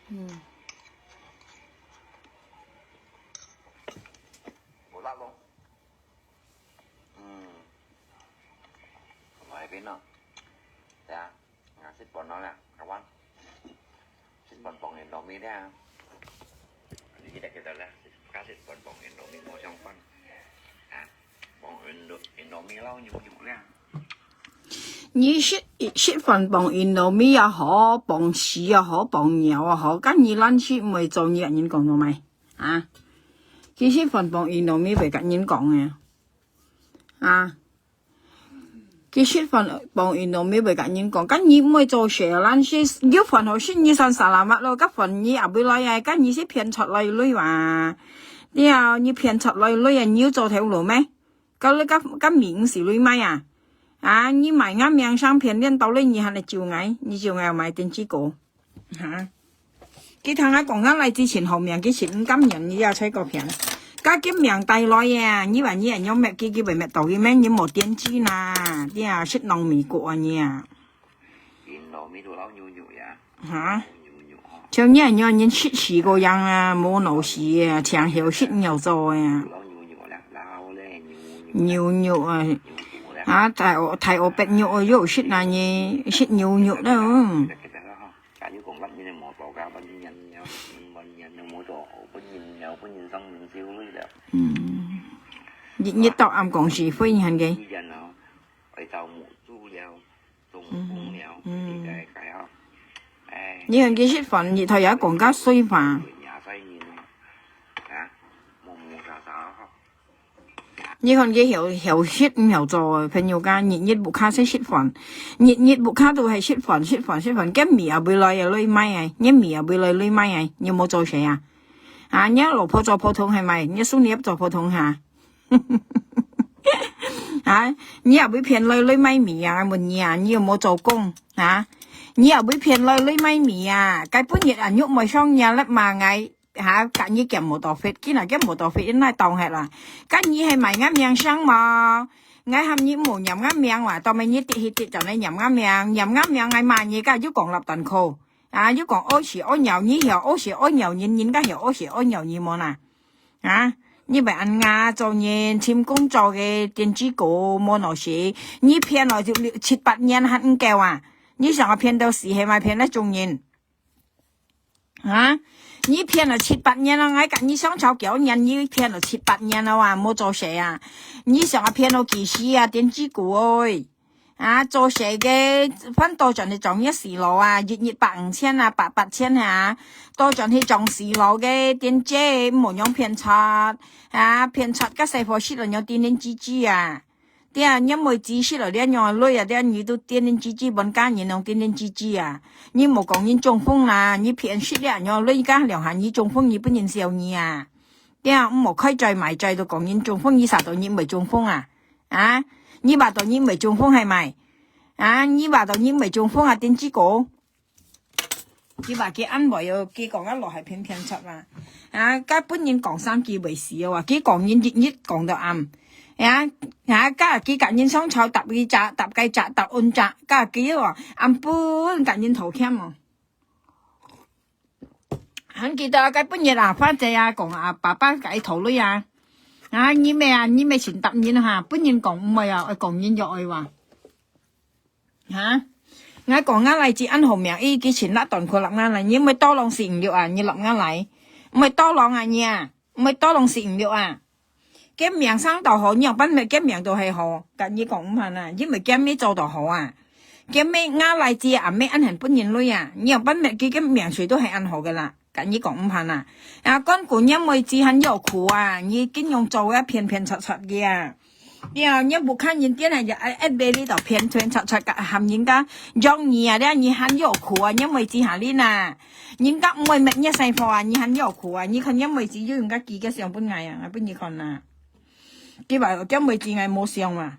Một lát luôn. Mày biết nó. Dạ, ngà xích bọn nó nè, các bạn. Xích bọn bọn hình đó mi ra. Ini kita kita lah kasih bọn Indomie mau trong con. Bọn Indomie lâu nhiều nhiều ra. 你食份幫印度米也好，幫屎也好，幫尿也好，咁你咱去唔係做嘢人講到咪？啊，其實份幫印度米被咁人講嘅，啊，其實份幫印度米被咁人講，咁你唔係做事，咱是要份好先你上沙拉乜咯，咁份你也唔來啊，咁你是騙出來女話，你啊你騙出來女啊，你要做條路咩？咁你咁面是女咪啊？啊！你買啱面上片練到你你係嚟照嗌，你照嗌買電子股嚇。佢聽我講緊嚟之前後面佢前今年你有吹過片，家啲面帶來呀，你話你係有咩機會咩到嘅咩？你冇電子啦，啲啊識農米國啊你啊。嚇！像你係有人識時個樣啊，冇腦時啊，長條識牛做呀，牛啊！à thầy ở bên nhiều ở chỗ shit là gì shit nhiều đâu như tao ăn còn gì phơi như hành cái như hành cái shit phần gì thầy ở còn cá suy phà你看佢hiểu shit唔hiểu做，朋友間熱不卡識 shit 飯，熱不卡都係 shit 飯，咁米又俾來又攞買啊，你米又俾來攞買啊，你有冇做事啊？啊，你老婆做普通係咪？你孫女做普通嚇？啊，你又俾騙來攞買米啊？問你啊，你有冇做工啊？你又俾騙來攞買米啊？cái bữa nhiệt ảnh nhúc mày xong nhà lắm mà ngày hả cả như kèm một tàu phết cái là cái một tàu phết đến nay tàu hết là cái như hay mày ngắm miếng sáng mà ngay hầm như một nhầm ngắm miếng mà tao mày như tị cho nên nhầm ngắm miếng ngày mà như cái chứ còn lập tần khô à chứ còn ôi xì ôi nhậu như hiểu ôi xì ôi nhậu nhìn cái hiểu ôi xì ôi nhậu như món à à như vậy anh nga cho nhìn chim công cho cái tiền chỉ cổ món nào xí như phiền rồi thì 7-8 年hắn kêu à như sao phiền đâu xí hay mà phiền nó trung nhìn hả你騙了7-8年了，我講你想炒9年，你騙了7-8年了啊，冇做事啊！你想騙到幾時啊？電子股哎，啊做事嘅分多盡係撞一時路啊，月8-5千啊，8-8千啊，多盡係撞時路嘅電子冇用騙出啊，騙出個細貨市輪有電電子啊！啲啊，因為知識嚟啲用女啊，啲你都電電子本家人用電電子啊，你冇講你中風啦，你騙識啲用女家聊下你中風，你不認笑你啊，啲啊冇開罪埋罪到講你中風，你殺到你未中風啊？啊，你話到你未中風係咪？啊，你話到你未中風啊？電子股，佢話佢安慰又佢講一落係騙出啦，啊，家本人講3句為事啊，佢講人日講到啱。啊！家幾隔人想炒搭雞雜、搭雞雜、搭安雜，家幾話按半隔人頭添喎。很記得cái bữa giờ phát giờ còn bà cái thầu lui à你咩前搭人嚇，本人講唔係啊，講人咗話嚇，我講啱嚟自安後面依幾錢甩斷佢落啱嚟，你咪多浪食唔了啊，你落啱嚟，唔係多浪啊你啊，唔係多浪食唔了啊。cái miệng sáng tàu họ nhiều bánh mì cái miệng đồ hay họ cả như còn mà nè chứ mày cái mấy做đồ họ à cái mấy ngã lại chi à mấy ăn hành bún nhìn lui à nhiều bánh mì cái miệng水都係ăn họ噶啦cả như còn mà nè con của nhau mày chỉ hành有苦啊你經用做一片片擦擦嘅啊你不看人啲係一杯呢度片片擦擦嘅含人家用你啊你hành有苦啊因為只下呢呐人家唔係乜嘢細貨啊你hành有苦啊你看因為只要人家幾個上半ngày啊不你看啊cái bảo cái mười chị ngày mua xong mà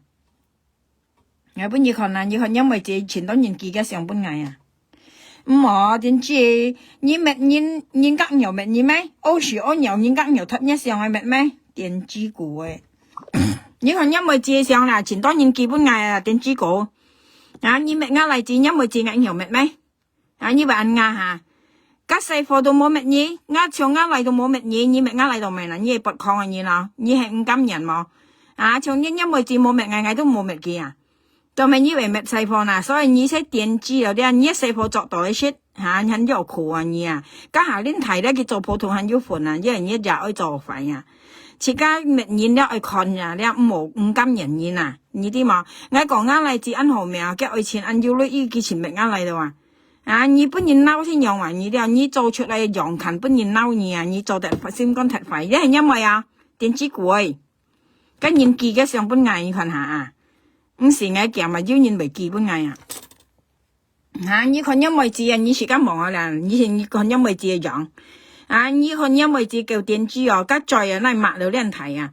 ngày bữa như còn là như còn nhớ mười chị chuyển đó nhìn kỳ cái xong bữa ngày à mà đến chị nhìn mẹ nhìn các nhiều mẹ nhìn mấy ô xí ô nhiều nhìn các nhiều thấp nhất xong ngày mẹ mấy tiền chi của ấy như còn nhớ mười chị xong là chuyển đó nhìn kỳ bữa ngày là tiền chi của nhìn mẹ nga lại chị nhớ mười chị ngày nhiều mẹ mấy như bạn nga hả các xây phô都冇乜嘢，從嚟到冇乜嘢，你咪嚟到咪啦，你係不抗嘅嘢啦，你係唔感人冇？從因為字冇乜嗌都冇乜嘅啊，就咪以為乜細貨啦，所以你識電子了啲，你細貨作到一些很有苦啊你啊，家下恁睇咧佢做普通很有款啊，因為你就愛做飯啊。自家乜嘢都愛看呀，你唔感人嘢啊，你啲嘛？我講嚟自安後面，嘅愛錢按要你依幾錢咪嚟到啊！你本人嬲先用埋你啲，你做出嚟用勤本人嬲你啊！你做得先講thật phải，係因為電子貴，跟人記嘅上本藝你看下啊，唔是我講嘛，要人為記本藝你看因為字你時間忙啦，以前你看因為字用。你看因為字叫電子家在嚟抹了啲睇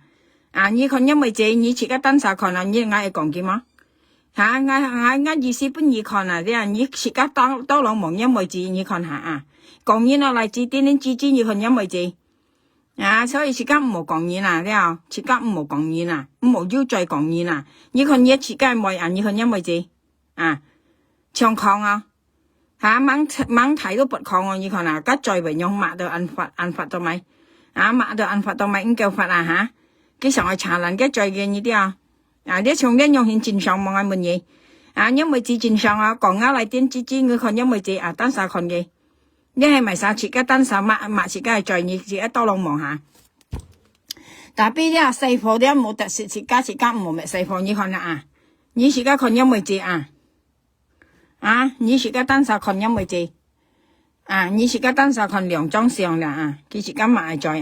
你看因為字你自己登晒看你嗌講嘅嘛？我意思本意看你自己多兩忙因為字你看下講嘢嚟自點點字你看因為字所以自己唔好講嘢啦，自己唔好講嘢啦，唔好要再講嘢啦。你看你自己咪你看因為字長抗猛睇都不抗你看家在為用抹到按發到咪抹到按發到咪唔夠發佢上去查人家在嘅呢啲你從呢用現正常望係乜嘢因為字正常講嚟點知佢看因為字單晒看嘅你係咪晒自己單晒抹自己係在你自己多兩望下但係啲細貨啲冇特色自家唔冇咩細貨你看你自己看因為字你自己單晒看因為字你自己單晒看兩張相啦佢自己買在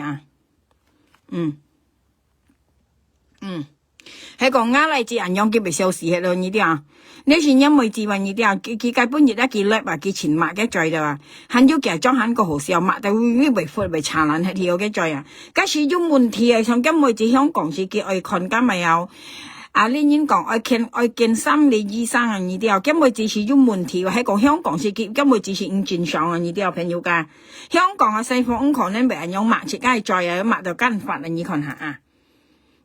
喺講嚟自人用佢咪消失喺度呢啲你是因為字話呢啲佢根本日佢叻佢前抹嘅在度很要其裝很個好笑抹到為闊為查爛係條嘅在假使有問題像因為字香港是叫愛看家咪有你應講愛見心理醫生呢啲因為字是有問題喺講香港是叫因為字是唔正常呢啲朋友㗎香港西方可能俾人用抹切街在抹到間發你看下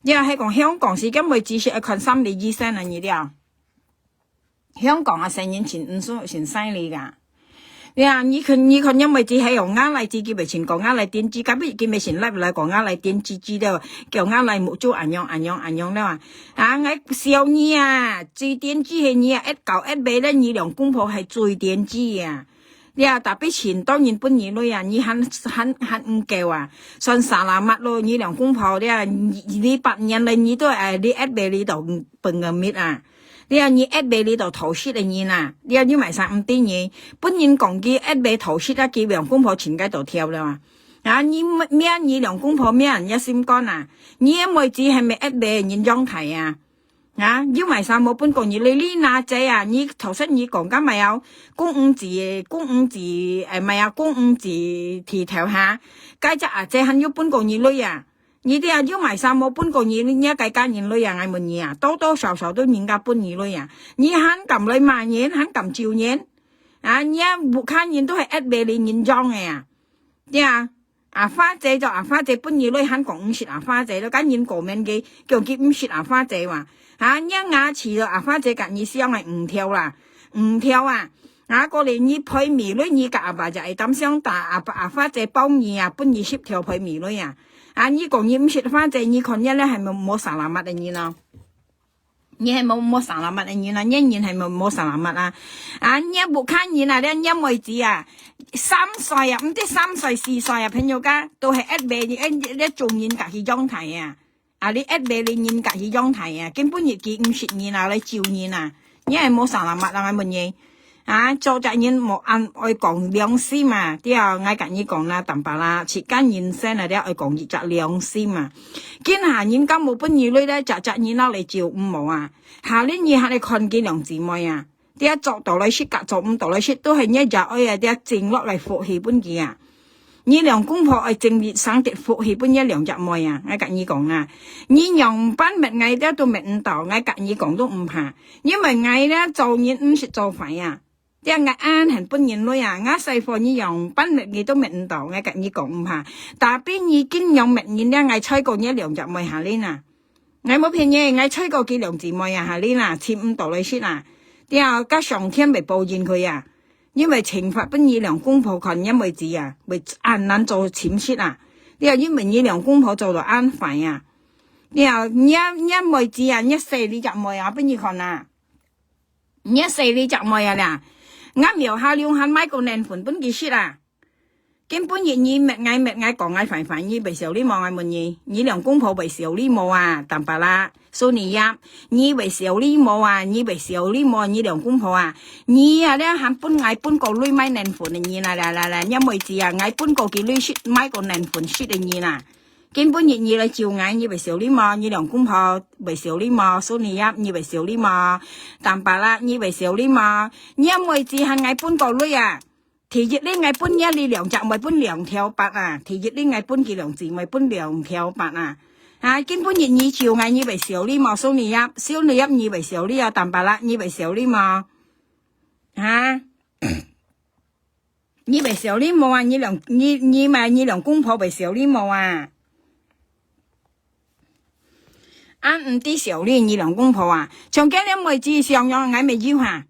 因為喺講香港是因為只是愛看心理醫生呢啲香港10年前唔算犀利㗎你看因為只係用嚟自己咪前講嚟電子咁不如佢咪前嚟講嚟電子知道叫嚟冇做按用啦我笑你最電子係你一舊一尾咧你兩公婆係最電子你特別錢當然本兒女你很唔夠算沙拉乜咯你兩公婆你8年嚟你都你一尾你度笨個搣你一尾你度投資嘅嘢你買晒5啲嘢本人講嘅一尾投資佢兩公婆全街度跳啦你咩你兩公婆咩人一心肝你因為只係咪一尾人裝題要買晒冇本講嘢你呢哪仔你頭先你講緊咪有公五字咪有公五字提頭街只仔很要本講嘢女你啲要買衫冇本個嘢，你一計間人女嗌乜嘢多多少少都人家本兒女你肯撳你賣嘢，肯撳照嘢你一看人都係一尾你人裝嘅花姐就花姐本兒女肯講唔蝕花姐都間人個名嘅叫佢唔蝕花姐話一牙齒就花姐隔意思係唔跳啦唔跳過嚟你配米女你隔爸就係擔心大花姐幫你本兒攝條配米女你講你唔識花姐，你看一咧係咪冇沙拉物嘅嘢啦？你係冇沙拉物嘅嘢啦，一年係咪冇沙拉物你一冇看嘢你因為子3歲唔知3歲4歲朋友家都係一尾你做人隔起裝題你一尾你人隔起裝題根本日記唔識嘢你照嘢你係冇沙拉物係乜嘢？做責任冇按愛講良心啲我跟你講啦淡白啦切間人生啲愛講熱責良心見下人家冇本兒女咧責任嚟照唔冇下年以下你看見兩姊妹啲做到嚟識隔做唔到嚟識都係一日愛啲靜落嚟福氣本嘅你兩公婆愛正熱生啲福氣本一兩日妹我跟你講你用班物藝啲都未唔到我跟你講都唔怕因為藝咧做嘢唔識做飯啲我係本人女我細貨你用班物藝都未唔到我跟你講唔怕但係已經用物藝咧我吹過一兩日妹下年我冇騙嘢我吹過幾兩姊妹下年簽唔到你先啲加上天咪報應佢因為懲罰本二兩公婆群因為子啊，為硬難做潛切啊，你又因為二兩公婆做到安排啊，你又因為子啊，一四你就冇啊，本二群啊，一四你就冇啊啦，啱苗下兩下買個年份本幾切啊，根本二滅嗌講嗌煩二為少你冇嗌問二兩公婆為少你冇啊，淡白啦。所以呀，你為少你冇啊，你為少你冇你兩公婆啊，你啊咧喊搬嗌搬個女買年份嘅你啦，因為字啊嗌搬個幾女雪買個年份雪嘅你啦，根本你嚟照嗌你為少你冇，你兩公婆為少你冇，所以呀你為少你冇，淡白啦，你為少你冇，因為字係嗌搬個女啊，提日呢嗌搬一你兩隻咪搬兩條八啊，提日呢嗌搬幾兩字咪搬兩條八啊。啊，根本你照嗌你為少你冇，少你一你為少你啊，淡白啦，你為少你冇，啊，你為少你冇啊，你咪你兩公婆為少你冇啊，唔啲少你兩公婆啊，長期你咪至上樣嗌咪要下，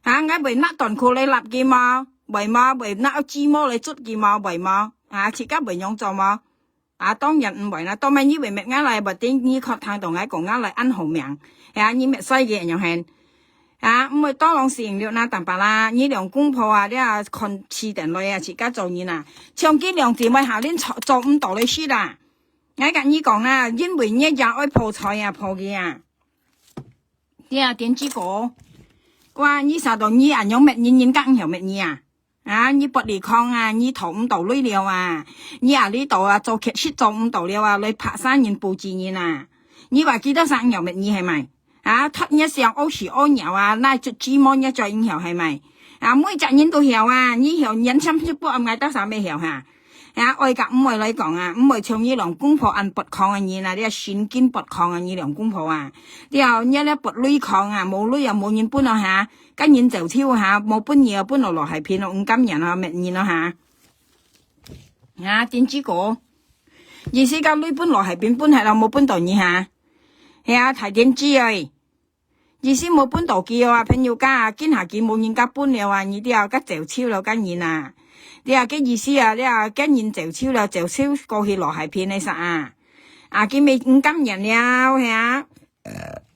嗌咪甩斷褲你立嘅嘛，為嘛為甩枝毛你捽嘅嘛，為嘛切家為樣做嘛。當日唔為啦，當咪以為咩啱嚟，或者你確聽到嗌講啱嚟恩好命，你咩西嘅人又係，唔會多浪成了啦，淡白啦，你兩公婆啊，你看次定女啊，自家做嘢啦，長期兩姊妹下年做唔到你輸啦，我跟你講啦，因為一日愛泡菜啊，泡嘅啊，點知個，哇，你實到你人用咩人更有咩嘢啊！你不離抗啊！你做唔到女了啊！你呢度啊做劇室做唔到了啊！你拍山人布置人啊！你話幾多生有乜嘢係咪？突一上屙屎屙尿啊！拉出芝麻一再影響係咪？每隻人都曉啊！你曉人心出不嗌得啥咩曉嚇？愛甲唔會嚟講啊！唔會像你兩公婆按不抗嘅人啊！你神經不抗嘅你兩公婆啊！你又一咧不女抗啊！冇女又冇人搬咯嚇！跟人就超下，冇搬嘢搬落係片咯，唔金人啊，咩嘢咯嚇？點知個？意思個女搬落係邊搬係啦，冇搬到你嚇？提點知啊？意思冇搬到佢啊，朋友家啊，見下佢冇人家搬了啊，你啲啊家就超了跟人啊，你啊嘅意思啊，你啊跟人就超了，就超過去落係片你實啊？佢未唔金人了嚇？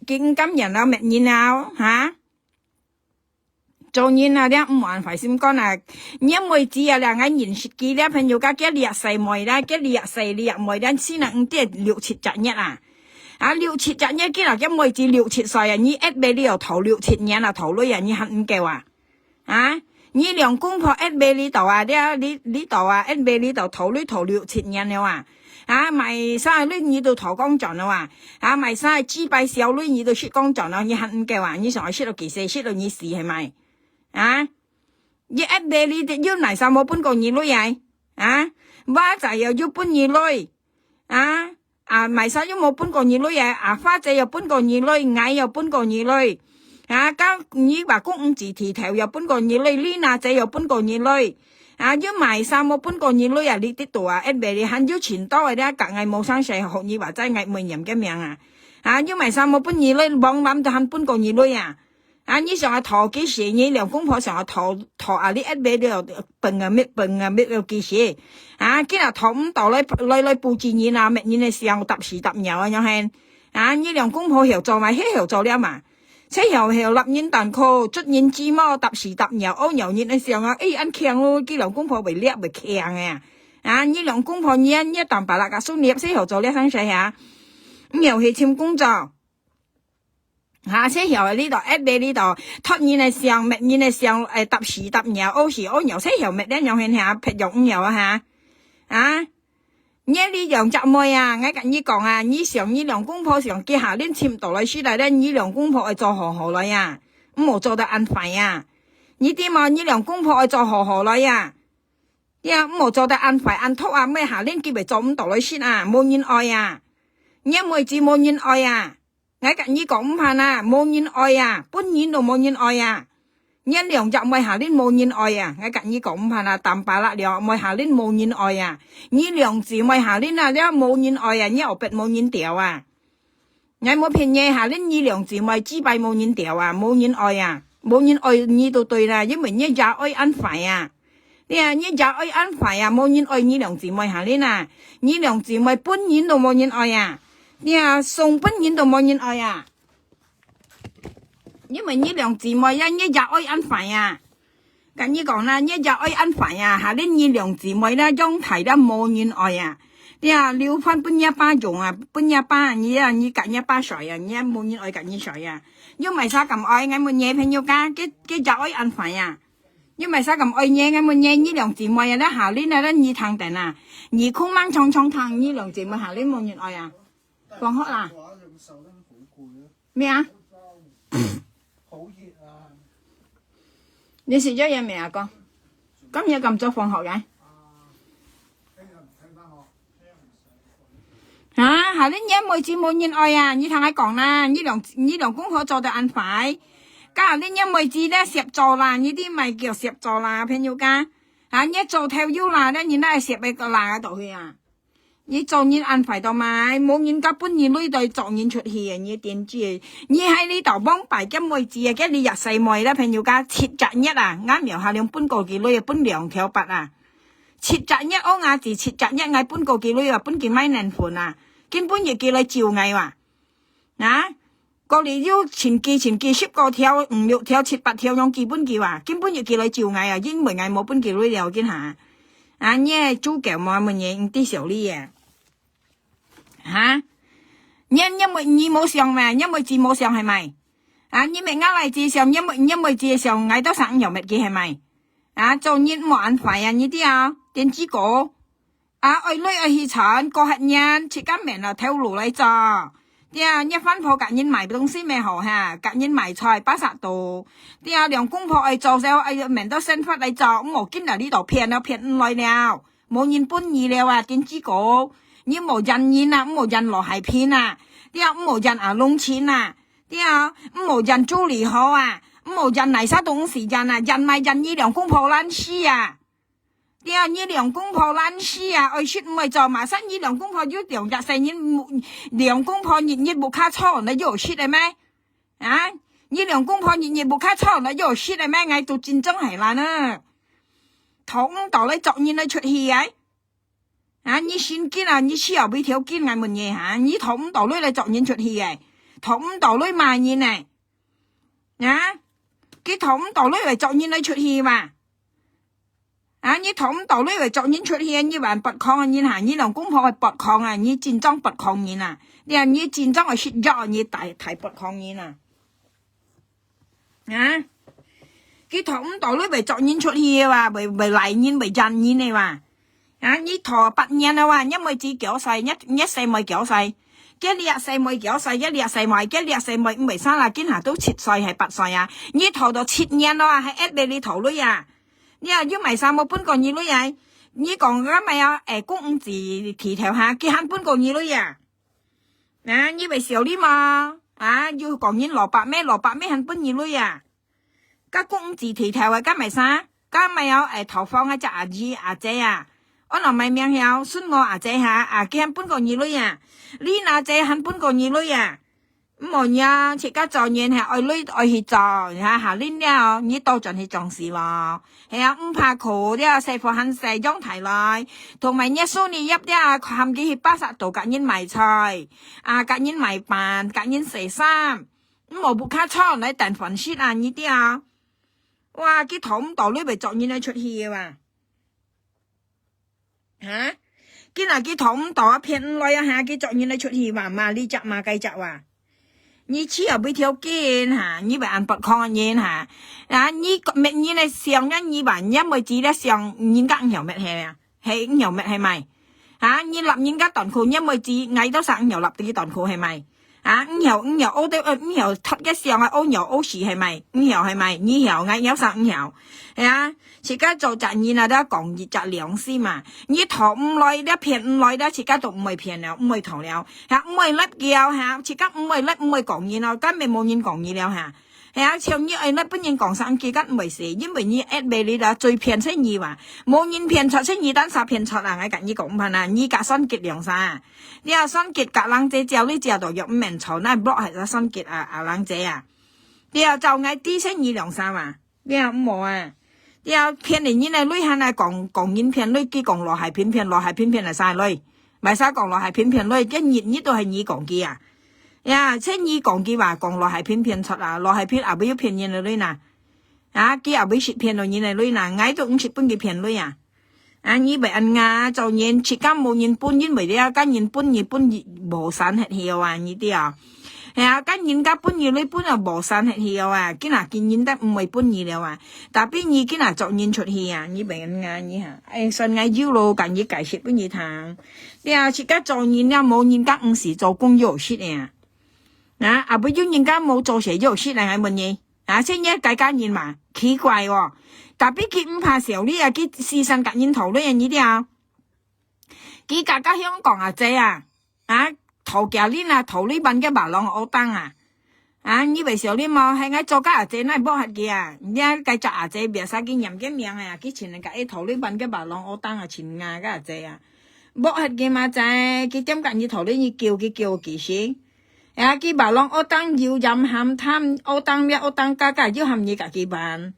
佢唔金人了咩嘢了嚇？做人啊，你唔還費心肝啊！因為只有兩個人識記咧，朋友家幾日細妹啦，幾日細日妹啦，先能啲6、7隻日啊！6、7隻日，幾日一妹子6、7歲啊！你一俾你又頭6、7年啊，頭女人你肯唔夠啊？你兩公婆一俾你度啊，你度啊，一俾你度頭女頭6、7年了啊！咪生女你都頭光盡了啊！咪生豬拜小女你都血光盡了，你肯唔夠啊？你上去血到幾歲？血到你死係咪？你一俾你哋要嚟晒冇搬過二女花仔又要搬二女埋晒都冇搬過二女花仔又搬過二女，矮又搬過二女你話公五字提頭又搬過二女，Lina仔又搬過二女要埋晒冇搬過二女你啲度一俾你肯要錢多嘅咧，隔嗌冇生細學你話齋嗌冇人嘅命要埋晒冇搬二女，網諗就肯搬過二女你上下陀幾時？你兩公婆上下陀你一俾你又笨啊咩又幾時？今日陀唔到你布置你啊，咩你上揼時揼油又係你兩公婆又做埋喺度做了嘛？車又立人蛋殼，捽人芝麻揼時揼油，歐油你上按強咯，啲兩公婆為叻為強你兩公婆你一啖白辣嘅蘇你車又做了生細又去簽工作。車油喺呢度，一俾呢度，突然係上，突然係上，揼時揼油，屙時屙油，車油咪咧又係劈肉五油你兩隻妹我跟你講你上你兩公婆上結下年簽到嚟書嚟咧，你兩公婆係做何嚟唔好做得安排你點你兩公婆係做何嚟唔好做得安排安托咩下年結咪做唔到嚟書冇人愛你妹子冇人愛我跟你講唔怕冇人愛本年都冇人愛你兩隻妹下年冇人愛我跟你講唔怕淡白啦，兩妹下年冇人愛你兩姊妹下年你冇人愛你又逼冇人掉我冇騙你下年你兩姊妹只拜冇人掉冇人愛冇人愛你都對啦，因為你家愛安排啊。你家愛安排啊，冇人愛你兩姊妹下呢呐，你兩姊妹本人都冇人愛啊，送本人都冇人愛啊，因為你兩姊妹啊，你家愛安排啊，咁你講啦，你家愛安排啊，下呢你兩姊妹啦，將提得冇人愛啊，留翻半一巴用啊，半一巴你隔一巴水啊，你冇人愛隔你水啊，因為啥咁愛我冇嘢朋友家，佢家愛安排啊。因為啥咁愛嘢嘅，冇嘢呢兩姊妹啊，咧下年啊咧二tháng定啊，二空掹冲冲tháng呢兩姊妹下年冇人愛啊，放學啦。咩啊？好熱啊！你食咗嘢未啊哥？今日咁早放學嘅？下年嘢妹子冇人愛啊！你聽我講啦，呢兩公婆做得安排。家呢一妹子咧攝做啦，呢啲咪叫攝做啦，朋友家一做跳腰啦，咧然咧攝喺個欄嗰度去啊，你做人安排到咪，冇人家搬人女對做人出去啊，你點知？你喺呢度幫擺嘅妹子啊，跟你入世妹啦，朋友家切擇一啊，啱苗下兩搬個幾女啊，搬兩條八啊，切擇一歐亞字切擇一嗌搬個幾女啊，搬幾米零盤啊，根本亦叫你照嗌話過嚟要前期10個條5、6條7、8條用基本叫啊，根本要叫你照嗌啊，英文嗌冇本叫你了見下，你主教冇乜嘢唔啲小哩啊，因為你冇上咩，因為字冇上係咪？你咪啱嚟字上，因為字上嗌到3又乜嘅係咪？做人冇安排啊，呢啲啊，點知個愛女愛去產個客人，切間名啊跳路嚟做。一翻鋪隔人賣東西咩好哈，隔人賣菜80度，兩公婆愛做就愛明到新發嚟做，我今日呢度騙唔來了，冇人搬意了啊，點知個你冇人煙啊，冇人落係騙啊，冇人啊弄錢啊，冇人租離好啊，冇人嚟晒東時間啊，人咪人呢兩公婆爛事啊。呢兩公婆爛事啊，愛說唔係做馬生呢兩公婆要兩日成日兩公婆日冇卡錯，你又說係咩？呢兩公婆日冇卡錯，你又說係咩？嗌到戰爭係啦呢，同道你作嘢你出氣啊！你先見啊，你黐油俾條見嗌乜嘢嚇？你同道你作嘢出氣嘅，同道你賣嘢呢？佢同道你嚟作嘢你出氣嘛？你同道呢為作人出去，你還不抗人下，你兩公婆係不抗啊，你戰爭不抗人啊，你戰爭係血咗，你大不抗人啊，佢同道呢為作人出去話，為嚟人為人人嚟話，你陀8年啊話，因為自九世一世咪9歲，幾日世咪9歲，一日世咪幾日世咪5、3啦，今下都7歲係8歲啊，你陀到7年啦，係一你頭女啊。你要買衫冇搬過二女啊？你講嘅咪有公字提條下，佢肯搬過二女啊？你為小啲嘛？要講人蘿蔔咩肯搬二女啊？家公字提條啊，家咪啥？家咪有投放隻阿姨阿姐啊？我嗱咪名有孫我阿姐下，佢肯搬過二女啊？呢阿姐肯搬過二女啊？冇呀，切家做嘢係愛女愛去做，下年了你多盡去重視咯。唔怕苦啲師傅肯細裝提來，同埋一數年入啲冚幾去80度隔人賣菜，隔人賣飯，隔人洗衫，冇不卡錯嚟等粉絲啊呢啲啊，哇佢同道女咪做嘢嚟出去嘅嘛，佢嗱佢同道騙來啊下佢做嘢嚟出去話嘛呢隻嘛雞隻話。你只有俾條件你咪按不抗人你乜嘢咧上一你話因為只咧上人家唔有乜係啊，係唔有乜係咪？你立人家斷褲因為只嗌到上又立啲斷褲係咪？唔有我哋唔有突一上我有我時係咪？唔有係咪？你有嗌有上唔有自家做責任都講業責良師嘛，你頭唔來咧騙唔來咧，自家就唔係騙了，唔係逃了，唔係甩叫自家唔係甩唔係講嘢咯，根本冇人講嘢了像你愛甩本人講生自家唔係事，因為你一俾你啦最騙出你話，冇人騙出出你單殺騙出我跟你講唔係你隔新結良晒，你新結隔冷姐之後你之後就入唔明嘈，那 block 係新結冷姐你又就嗌啲聲二兩三啊，你又唔冇啊，你又騙人呢女係嚟講影片女，佢講落係片落係片係晒女，咪晒講落係片女，一熱呢度係你講嘅啊，呀，即係你講嘅話講落係片出啊，落係片啊，不要騙人女呐，啊，佢啊不是騙到人女呐，嗌到50本嘅騙女啊。啊！你被人家做人，切間冇人搬人，為了間人搬無散黑hiệu啊！呢啲啊，係啊，間人家搬你搬啊無散黑hiệu啊！今日見人得唔係搬你了啊！但邊你今日做人出去啊！你被人家你嚇，順眼腰路近嘢解釋俾你聽。你啊，切間做人啦，冇人家唔是做工有事啊！啊，不要人家冇做些有事嚟係乜嘢？啊，先一計間人嘛，奇怪喎！但係佢唔怕時候呢啊，佢時辰隔煙頭呢樣呢啲啊，佢家家香港啊姐啊，啊頭夾呢啊頭呢班嘅白浪我當啊，啊呢為時候呢嘛係嗌做家啊姐嗱幫下嘅啊，而家繼續啊姐別晒見人嘅名啊，佢前嚟夾頭呢班嘅白浪我當啊前亞嘅啊姐啊，幫下嘅嘛仔，佢點隔煙頭呢要叫佢先，啊佢白浪我當要飲鹹湯，我當咩我當家家要含嘢夾幾班。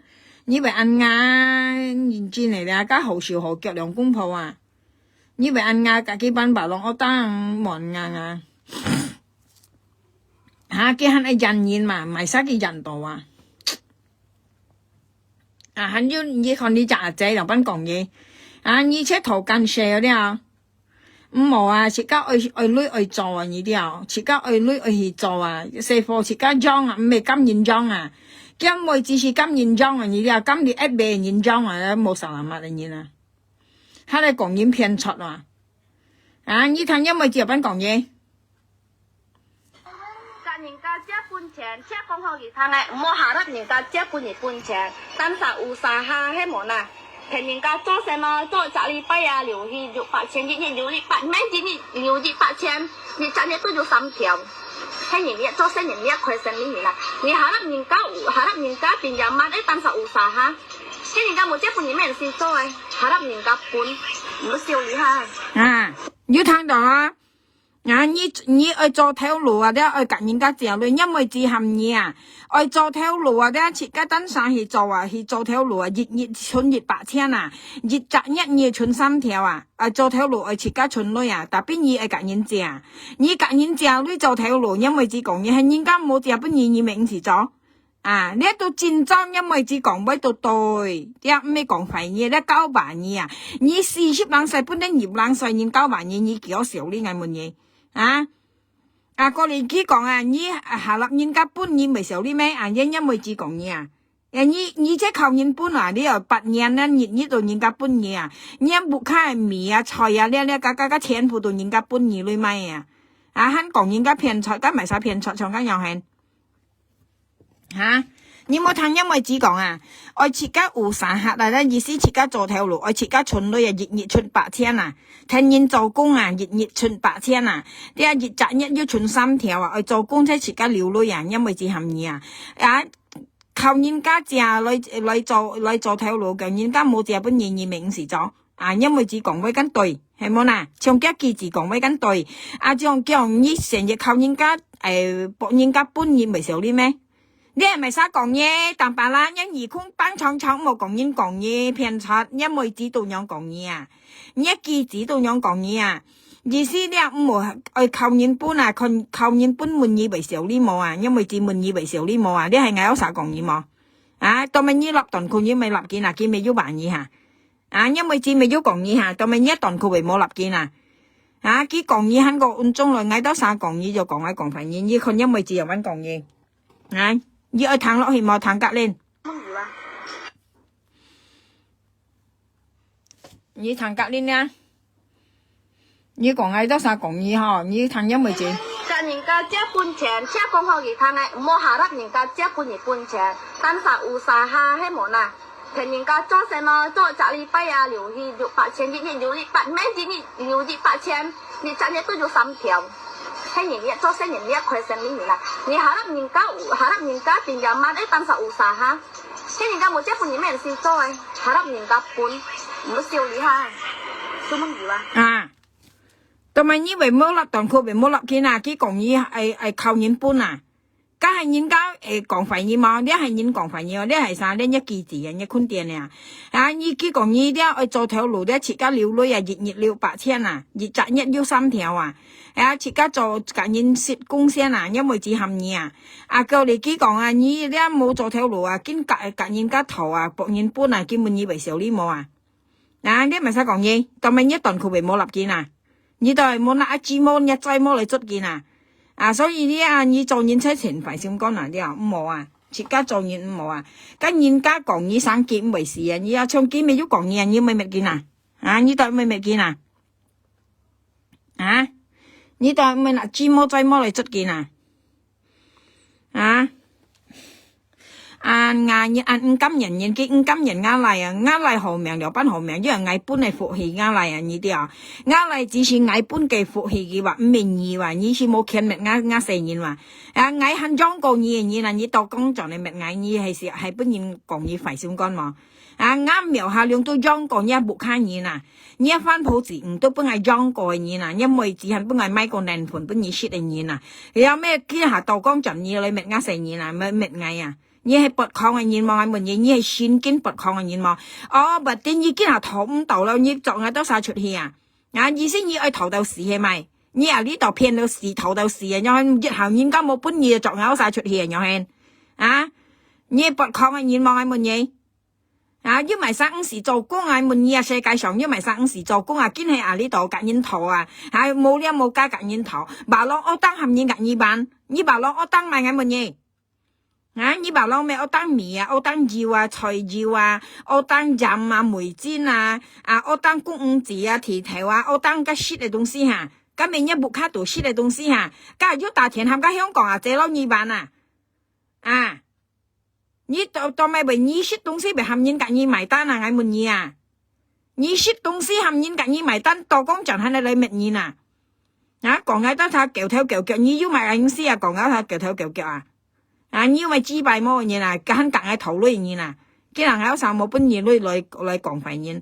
你為按壓認真嚟啦，家好少好腳兩公婆啊！你為按壓自己班白浪我當冇按啊！嚇，佢係人言嘛，唔係曬嘅人道啊！啊，係要你看你隻仔兩班講嘢，啊，而且頭幹蛇嗰啲啊，唔冇啊，自家愛女愛做啊呢啲啊，自家愛女愛去做啊，細貨自家裝啊，唔係金現裝啊！因為只是金現裝啊，你啊今年一百現裝啊，冇十萬蚊嘅啊，佢哋講嘢騙出啊！啊，你睇因為只有班講嘢，賺人家借半錢，車講好其他嘅，唔好下得人家借半錢，但係有啥下希望啊？聽人家做什麼做1禮拜啊，留去600,000，一年留8，每年留8,000，你賺嘢都要3條。聽人哋做生意1塊錢呢啦，你下得人家變廿萬，但係有啥下？聽人家冇借半年咩事做嘅，下得人家半，唔好笑你嚇。啊，要聽到啊！啊，你愛做條路啊，啲愛夾人家條路，因為只含你啊，愛做條路啊，啲切家登山去做啊，去做條路啊，日存8,000啊，日賺1年存3條啊，愛做條路愛切家存女啊，但邊你愛夾人家，你夾人家你做條路，因為只講嘢係人家冇借本你名字做。啊！你都戰爭，因為只講俾到對，啲咩講廢嘢咧交辦嘢啊！你40冷歲本啲2冷歲，你交辦嘢，你幾多少呢？咁乜嘢啊？啊，過嚟佢講啊，你下落人家搬嘢咪少啲咩？啊，因為只講嘢啊！你即靠人搬啊！你又8年啦，呢度人家搬嘢啊！你木卡米啊菜啊，呢家錢鋪到人家搬嘢嚟買啊！啊，香港人家騙菜，加埋晒騙菜，長間又係。吓，你冇聽因為只講啊，我自家有散客啊，咧意思自家做條路，我自家存女啊，日存8,000啊，聽人做工啊，日存8,000啊，啲啊日賺1要存3條啊，我做工即係自家撩女啊，因為只含義啊，啊靠人家借嚟做條路嘅，人家冇借本願意名事做啊，因為只講威緊對，係冇啦，從家記字講威緊對，啊將你成日靠人家博人家搬嘢咪少啲咩？你係咪識講嘢？但白啦，因而空班廠冇講嘢騙出，因為指導樣講嘢啊，一記指導樣講嘢啊，意思你唔好愛靠人搬啊，靠人搬滿意為少啲冇啊，因為只滿意為少啲冇啊，你係嗌有啥講嘢冇？啊，當咪你立頓佢要咪立見啊，見咪要辦嘢吓，啊，因為只咪要講嘢吓，當咪一頓佢為冇立見啊，啊，佢講嘢喺個案中來嗌多啥講嘢就講喺講份嘢，呢佢因為只有揾講嘢，啊。你愛彈落去冇彈隔lên，你彈隔lên nha，你講嗌多啥講嘢嗬，你彈音為止。賺人家借半錢，車講好其他嘅，唔好下得人家借半錢，但係有啥下希望啊？聽人家做什麼做1禮拜啊，留去8,000，一年留去8，每年留去8,000，你賺嘢都要3條。聽人哋做生意1塊錢呢啦，你下得人家變廿萬，但係有啥下？聽人家冇借半年咩事做嘅，下得人家半，唔好笑你嚇，做乜嘢啊？啊，同埋你為冇立檔佢為冇立見啊，佢講嘢係靠人搬啊，梗係人家講反應嘛，你係人講反應，你係啥？你一記字啊，一坤電啊，你佢講呢啲愛做條路咧，設計了女啊，日了8,000啊，日擇日要3條啊，設計做隔人蝕工先啊，因為只含你啊，叫你佢講啊，你咧冇做條路啊，見隔人家頭啊，博人搬啊，根本以為少呢冇啊，你咪使講嘢，當咪一頓佢為冇立見啊，你都係冇拿一支毛一劑毛嚟捉見啊。所以你做人出前快先講你唔好啊，設家做人唔好啊，跟人家講你生結唔為事啊，你唱幾咪要講嘢，你咪見啊，你對咪見啊，你對咪拿雞毛仔毛嚟捉見啊，五金人嘅五金人嚟好命了班好命，因為捱搬嚟福氣嚟呢啲啊，嚟只是捱搬嘅福氣嘅話唔明義話，你是冇見命死人話，捱很裝過你你到工作你咪捱你係本人講你快相干嘛，苗下兩都裝過你不看你啦，你一翻鋪子唔都本係裝過你啦，因為只係本係買個年盤本你蝕你啦，有咩見下到工作你咪死人啦，咪捱啊。你係拔礦嘅人嘛？係乜嘢？你係先見拔礦嘅人嘛？拔啲你見下頭唔到啦，你作嗌都晒出去啊！意思你愛頭到時係咪？你呢度騙到時頭到時啊！又係日後人家冇本事作嗌晒出去啊！又係你係拔礦嘅人嘛？係乜嘢？要咪生時做工啊！乜嘢啊？世界上要咪生時做工啊！見係呢度隔人頭啊！冇呢冇加隔人頭，白攞我當含人隔二版，你白攞我當買係乜嘢？你白攞咩？我當米啊，我當藥啊，菜藥啊，我當鹽啊，梅煎啊，我當公五子啊，鐵頭啊，我當個shit嘅東西哈，咁明一木卡度 shit 嘅東西哈，咁如果大田冚家香港啊，借攞2萬啊，你當咪為你 shit 東西被含人隔意埋單啊，我問你啊，你 shit 東西含人隔意埋單，到工場喺你嚟乜嘢啊？講喺得睇腳頭腳腳，你要買公司啊，講喺睇腳頭腳腳啊？你咪知敗麼嘢啦，揀隔喺頭裏嘢啦，既然喺上冇本嘢嚟講反應，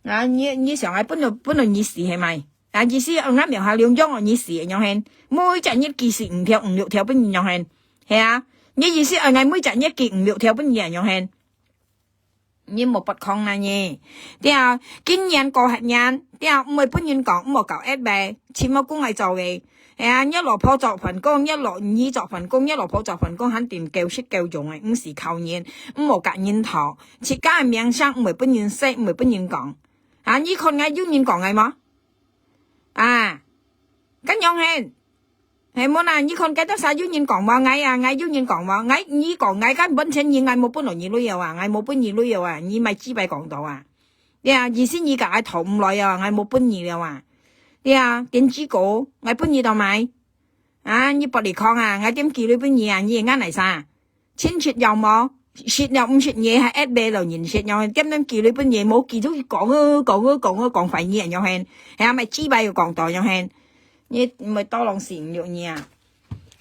你上喺本來你事係咪？意思啱苗下兩張我你事樣係，每隻一件事5條5、6條本嘢樣係，係啊，你意思啱每隻一件5、6條本嘢樣係，你冇不抗啊你，啲經驗過客人，啲唔係本人講唔係搞一呗，錢冇工係做嘅。一落鋪做份工，一落二做份工，一落鋪做份工，肯定夠識夠用嘅，唔是靠人，唔冇隔人頭，設家嘅名聲唔係本人識，唔係本人講，你看我要人講係麼？咁樣係冇啦，你看幾多晒要人講話，我要人講話，你講我根本錢人，我冇本來你旅遊啊，我冇本事旅遊啊，你咪知俾講到啊，意思你隔頭唔來啊，我冇本事了啊。點知個我本意到買你薄利礦啊，我點叫你本意啊？你啱嚟晒，錢缺又冇，缺又唔缺嘢係一味流言說又係點叫你本意冇記到講廢嘢又係咪知擺要講到又係你咪多浪事唔用嘢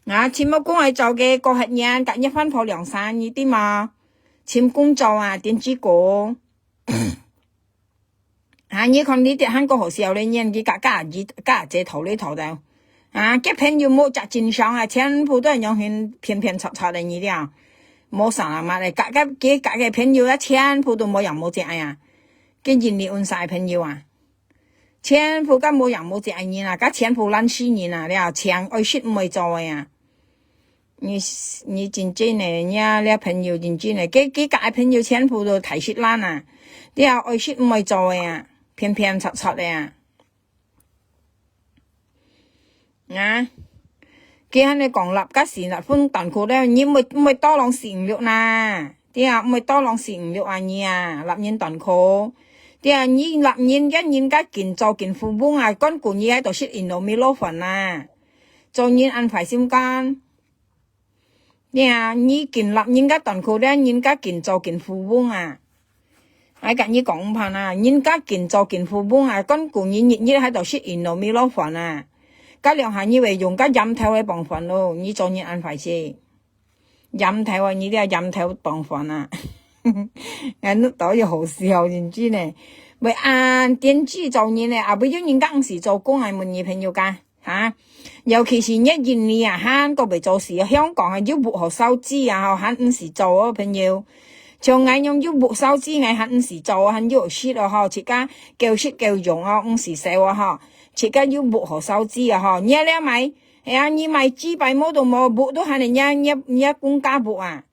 錢冇工係做嘅個客人隔一分鋪2、3呢啲嘛，錢工作啊點知個你看你啲韓國學校咧，人哋家姐頭呢頭度結朋友冇擇正常全部都係用片片擦擦嘅呢啲冇啥啦嘛，隔嘅朋友全部都冇人冇隻跟住你換晒朋友全部冇人冇隻家全部爛死人你錢愛惜唔會做嘅你真正嘅你朋友真正嘅幾隔朋友全部都睇蝕爛你愛惜唔會做嘅偏偏擦擦嘅既然你講立家時立分蛋糕咧，你唔會多浪時唔喐啦，唔會多浪時唔喐你立人蛋糕，你立人家建造建父母幹管你喺度識人都未攞份做人安排心肝，你建立人家蛋糕咧，人家建造建父母我跟你講唔怕人家建造建父母幹管你喺度識人都未攞份加兩下你會用個飲頭嚟幫飯咯，你做人安排先飲頭你啲飲頭幫飯都倒有好笑真知呢，為點知做人不要人家時做工係問你朋友家尤其是1月呢喊個未做事，香港係要撥學手指啊，喊唔時做啊，朋友。像我用要撥手指，我喊唔時做啊，喊要識啊，嗬，自家夠識夠用啊，唔時寫啊，嗬，自家要撥學手指啊，嗬，你咧咪？你咪紙幣冇都冇，撥都喊人一公家撥啊，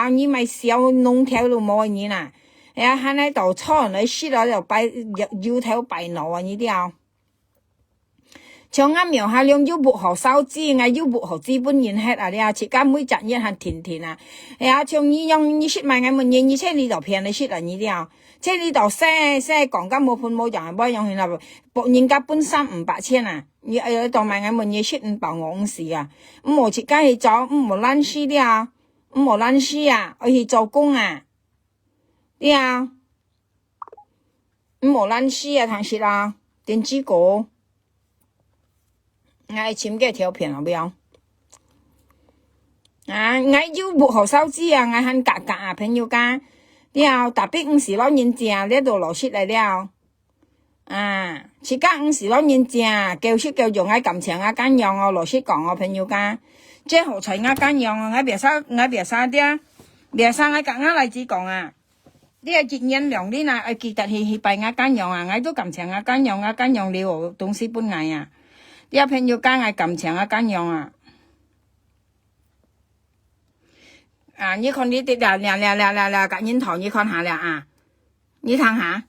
你咪小農條都冇你啦，喊喺度搓人識啊，就擺腰頭擺腦啊，呢啲啊。像我描下用要撥學手指，我要撥學資本人hết啊！你啊，自家每隻一行甜啊！像你用你識買我們嘢，你車呢度騙你識啊！你啲啊，車呢度寫講緊冇判冇人冇用去啦，博人家本身500千啊！你當買我們嘢識唔包我事啊！我自家去做，冇懶事啲啊，冇懶事啊，我去做工啊！啲啊，冇懶事啊，同時啦，電子股。我簽嘅條片好唔好？我要撥學手指啊！我很格啊，朋友家，了特別50老人家呢度落雪嚟了，自家50老人家夠識夠用，我撳錢我揀用我落雪講我朋友家，即係學材我揀用我別晒啲，別晒我夾我例子講啊！呢個節人量啲嗱，記得去拜我揀用啊！我都撳錢我揀用了，東西本藝啊！啲朋友間係撳錢啊，咁樣啊！你看呢啲隔煙頭，你看下啦啊！你睇下。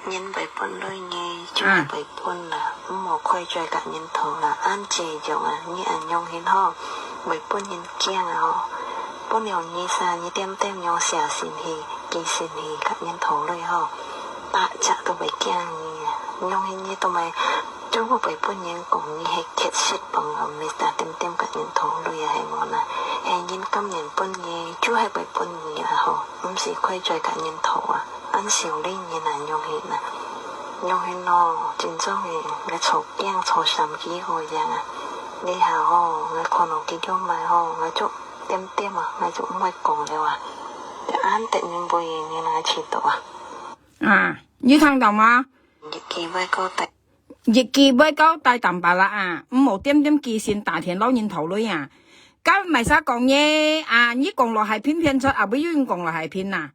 nhân bảy pun đôi nhé chú bảy pun là mò khoai chơi cả nhân thầu là ăn chè dòng như ăn nhông hin ho bảy pun nhân kiang ho pun nhiều như sa như tem nhau xẻ xin hi kỳ xin hi cả nhân thầuเลยho tạ chạ tụi bảy kiang như nhông hin như tụi mày chú có bảy pun nhân cũng như hay kết xích bằng ngầm này ta tem cả nhân thầuเลยhay ngon à hay nhân cam nhân pun nhé chú hay bảy pun nhé ho xì khoai chơi cả nhân thầu à ăn xỉu lên như là nhông hin nó chính xác thì cái sổ kiang sổ sắm ký hồi dạng à đi hào ho cái con nó ký cho mày ho cái chỗ tem à cái chỗ mày còn đâu à để ăn tận những bồi như là chỉ tổ à như thằng đồng à dịch kỳ với câu tay tầm bà là một điểm kỳ xin tả thiền lâu nhìn thầu lưới à cái mày sao còn nghe như còn là hai phiên cho bây giờ còn là hai phiên à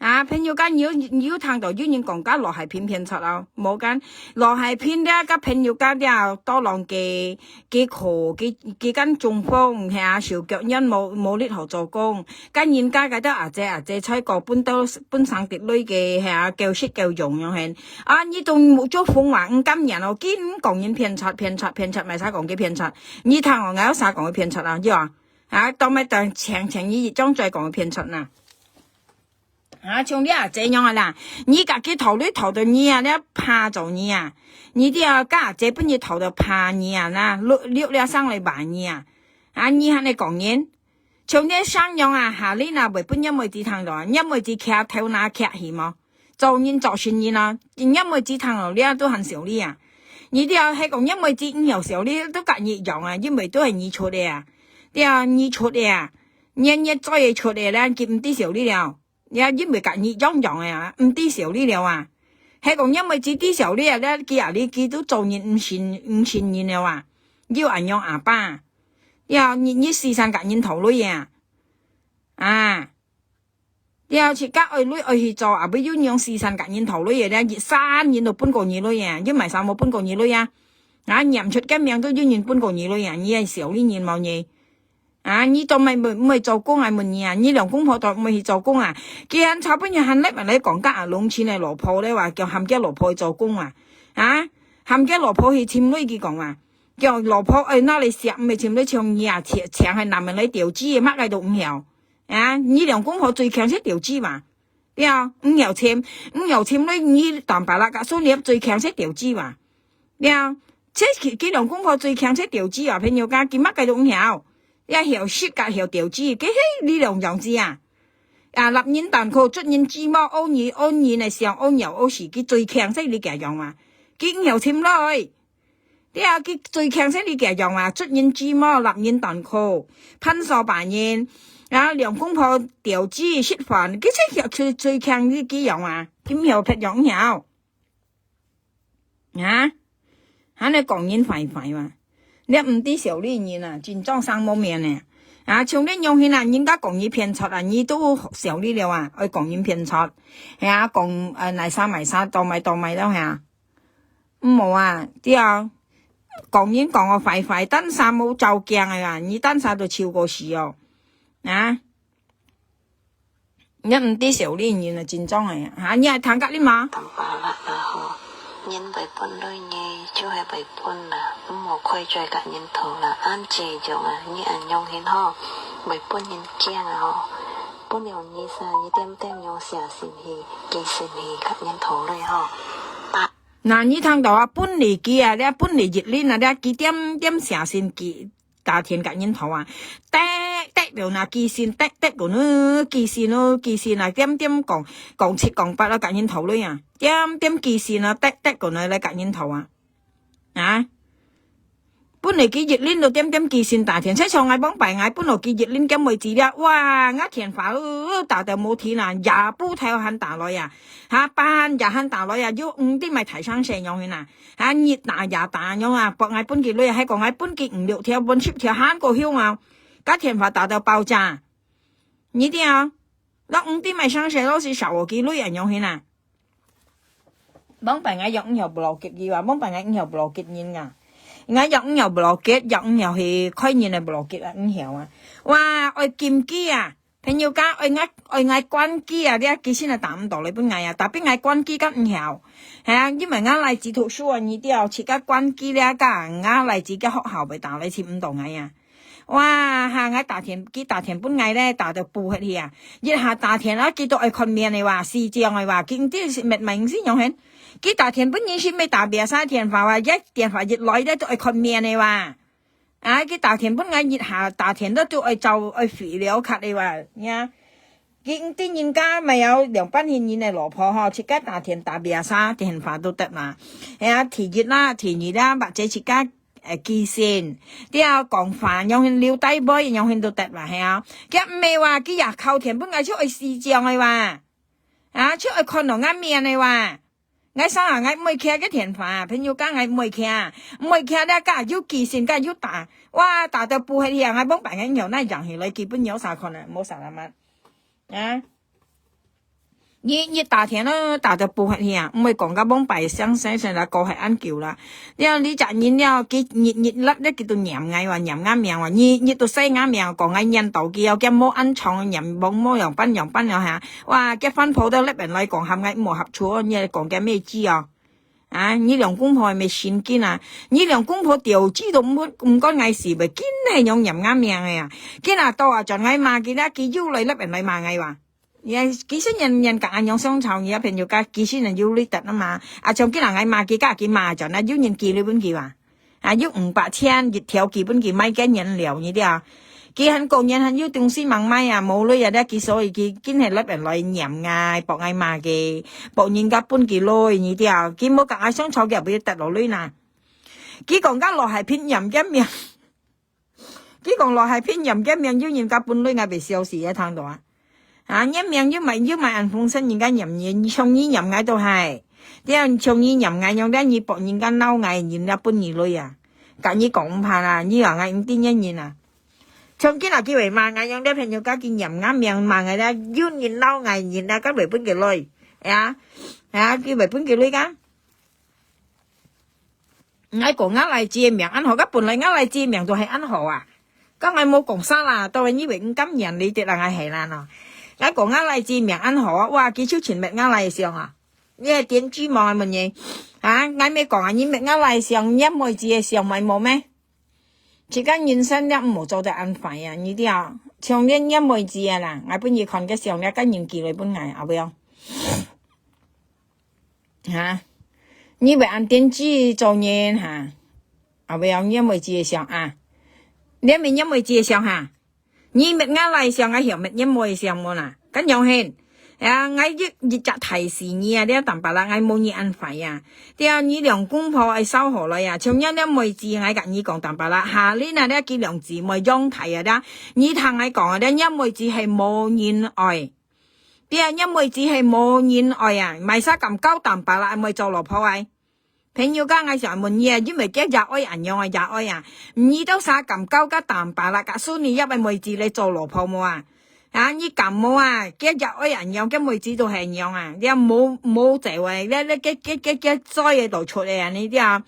朋友間要聽到有人講緊落係片出啊，冇緊落係片咧，個朋友間啲多浪嘅課嘅間中風係小腳因冇力學做工，跟人家嘅都阿姐吹個搬上碟女嘅係夠識夠用樣係你仲冇做風話今人我見講人片出咪使講嘅片出，你聽我有啥講嘅片出啊？要當咪當長依張再講嘅片出呐。像你這樣啦，你自己投你投到你你怕做你你啲家這本嘢投到怕你啦，六上嚟辦你你係你講嘢，像你上樣下你為本因為只聽到，因為只劇頭那劇戲嘛，做人做算人啦，因為只聽到你都很少你你啲係講因為只有少你都隔熱用因為都係你出嚟啲你出嚟你再嘢出嚟咧，見唔啲少你了。因為隔熱用唔啲少呢了係講因為只啲少呢咧，佢都做人唔善人了要人用爸，你時常隔熱頭女切家愛女愛去做不要用時常隔熱頭女咧，3年到半個月女因為啥冇半個月女念出今名都要年半個月女你係少呢年冇嘢。你都咪做工問你兩公婆都咪去做工既然炒本嘢肯叻咪你講家農錢嚟羅婆咧話叫冚家羅婆去做工冚家羅婆去簽女佢講叫羅婆那你食咪簽女唱嘢請係男人嚟調資乜喺度唔曉你兩公婆最強識調資嘛唔曉簽女你當白啦所以最強識調資嘛即係兩公婆最強識調資朋友家佢乜喺度唔曉曉識㗎曉調資嘅呢兩樣字立人蛋殼出人芝麻安然嚟上安油安時佢最強識呢幾樣佢唔曉簽女佢最強識呢幾樣出人芝麻立人蛋殼噴手扮人兩公婆調資識飯佢識曉最強呢幾樣佢唔曉劈樣曉你講人快你唔啲小利人啊，真裝生冇命呢。啊，像你用現啊，人家講你偏錯啊，你都小利了啊，愛講人偏錯，係啊，講嚟沙埋沙，當咪咯係啊，冇啊，啲啊，講人講我快快，等下冇就驚啊，你等下就超過時哦，啊，你唔啲小利人啊，真裝係啊，嚇，你係談格你嘛？nhân bảy pun đôi nhé chú hay bảy pun là một khoai chơi cả nhân thầu là ăn chè chồng à như ăn nhông hiến ho bảy pun nhân kia à ho pun nhiều như sa như tem tem nhau xả xin hi kỳ xin hi các nhân thầu rồi ho nà như thằng đó pun lì kia đấy pun lì dịch linh là đấy kỳ tem xả xin kỳ大田感人頭啊，得了那基線得個呢基線啊，點講七講八啦感人頭嘞啊，點基線啊，得個呢嚟感人頭啊，啊，本嚟幾熱鏈到點基線大田，車上嗌幫拜嗌本來幾熱鏈咁位置啦，哇，啱田法大到冇田啊，廿煲睇我很大來啊，嚇班廿很大來啊，要啲咪提生成樣去嗱。嚇熱大廿大樣啊，博嗌搬件女喺講嗌搬件5、6條搬7條慳個香啊，家田法大到爆炸，呢啲啊，那5啲咪生成都是少個女人樣去嗱，幫病嗌用又不落結嘅話，幫病嗌又不落結煙噶，嗌用又不落結，用又係開年係不落結啊，曉啊，哇，愛劍機啊！朋友家愛嗌關機啊！啲機先係打唔到你本嗌啊，特別嗌關機咁唔曉，係啊，因為啱嚟自圖書啊，呢啲又設家關機咧，家啱嚟自家學校咪打你設唔到嗌啊！哇，下嗌大田本嗌咧，打到布起啊！一下大田啦，見到愛困面你話視像你話，見啲是明先用起，見大田本嘢先咪大別晒田法話，一田法熱來咧都愛困面你話。啊！佢大田本嗌熱下，大田都做就肥料卡你話呀！見啲人家咪有2班現現嘅蘿蔔嗬，切家大田大別沙田法都得啦。係啊，田熱啦，或者切家基線，啲啊講飯用料低杯用都得啦，係啊。佢唔係話佢日靠田本嗌出去試醬你話，啊出去看落啱面你話。ngay sao à ngay mười kia cái thiền phà, phên yêu cả ngay mười kia đã cả yêu kỳ xin cả yêu tả, wow tả được bù hay thì ngay bóng bạn ngay nhiều này chẳng hiểu lấy kỳ bên nhiều sao còn này, mua sao làm ăn, à, như tả thiền nó tả được bù hay thì mười còn cái bóng bài sáng là có hay ăn kiểu là, nhưng đi chạy nhìn nhau cái nhịn lắm đấy cái tụi nhảm ngay và nhảm ngắm mèo và như tụi say ngắm mèo còn ngay nhân tàu kia cái mô ăn chọn nhảm bóng mô dòng pan nhau hả, wow cái phân phối đó lấy bên lại còn hàm ngay mùa hấp chúa như còn cái mê chi à như lượng cung phò mê xin kia à như lượng cung phò điều chi都唔該ngay時咪堅係用nhảm ngắm mèo này à cái nào to à chọn ngay mà cái đó cái du lấy bên lại mà ngayว่ะ幾些人夾硬用雙籌而家朋友家幾些人要呢特啊嘛，啊從幾人嗌嘛幾家幾嘛就那要人幾你本幾話，啊要500千一條幾本幾買緊人聊呢啲啊，幾很個人很要東西盲買啊，冇女啊啲幾所以幾堅係甩人來nhầm嗌博嗌嘛嘅，博人家本幾女呢啲啊，幾冇夾硬雙籌嘅俾特落女嗱，幾講家落係偏nhầm嘅命，幾講落係偏nhầm嘅命要人家本女嗌被笑死喺攤度啊。啊！一命要買人奉身，人家任嘢，從醫任嗌都係，啲人從醫任嗌用啲嘢博人家嬲嗌，人家搬兒女啊，隔嘢講怕啦，呢個嗌啲一年啊，從今日叫為萬嗌用啲朋友家見任啱命萬嗌啦，要人嬲嗌人家家為搬嘅女，啊叫為搬嘅女噶，嗌講啱嚟借命啱學，家本嚟啱嚟借命就係啱學啊，咁嗌冇講啥啦，到係以為今人你哋啦嗌係啦咯。cái còn ngã lại chi miệng ăn họ qua cái trước chuyện mẹ ngã lại xiong à nghe tiếng chi mò mình gì hả ngay mấy còn anh mẹ ngã lại xiong nhấp môi chi xiong mày mò mẹ chỉ cần nhân sinh nhấp một chỗ để ăn phải à như thế à xiong lên nhấp môi chi à là ngay bây giờ còn cái xiong cái nhìn kỳ lại bên ngày à bây giờ hả như vậy ăn tiếng chi cho nhiên hả à bây giờ nhấp môi chi xiong à nếu mình nhấp môi chi xiong hả như mẹ ngã lại xiong cái hiểu mẹ nhấp môi xiong mò nè cái nhau hen à ngay dịch chặt thầy xì nhia đấy tầm bà là ngay mua nhia ăn phải à theo như lượng cung phò ai sau hồ lại à trong nhất đấy mười gì ngay cả như còn tầm bà là hà lý này đấy cái lượng gì mười dòng thầy à đó như thằng ấy còn đấy nhất mười gì hay mua nhìn ỏi theo nhất mười gì hay mua nhìn ỏi à mày sao cầm cao tầm bà là mười cho lọ phò ai 朋友家我想問嘢，因為嘅日愛人用啊日愛啊，唔知道啥咁高加淡白啦，假蘇你一位妹子你做羅婆冇啊？啊！你咁冇啊？嘅日愛人用嘅妹子都係用啊！你冇就係咧嘅栽喺度出嚟啊！呢啲啊，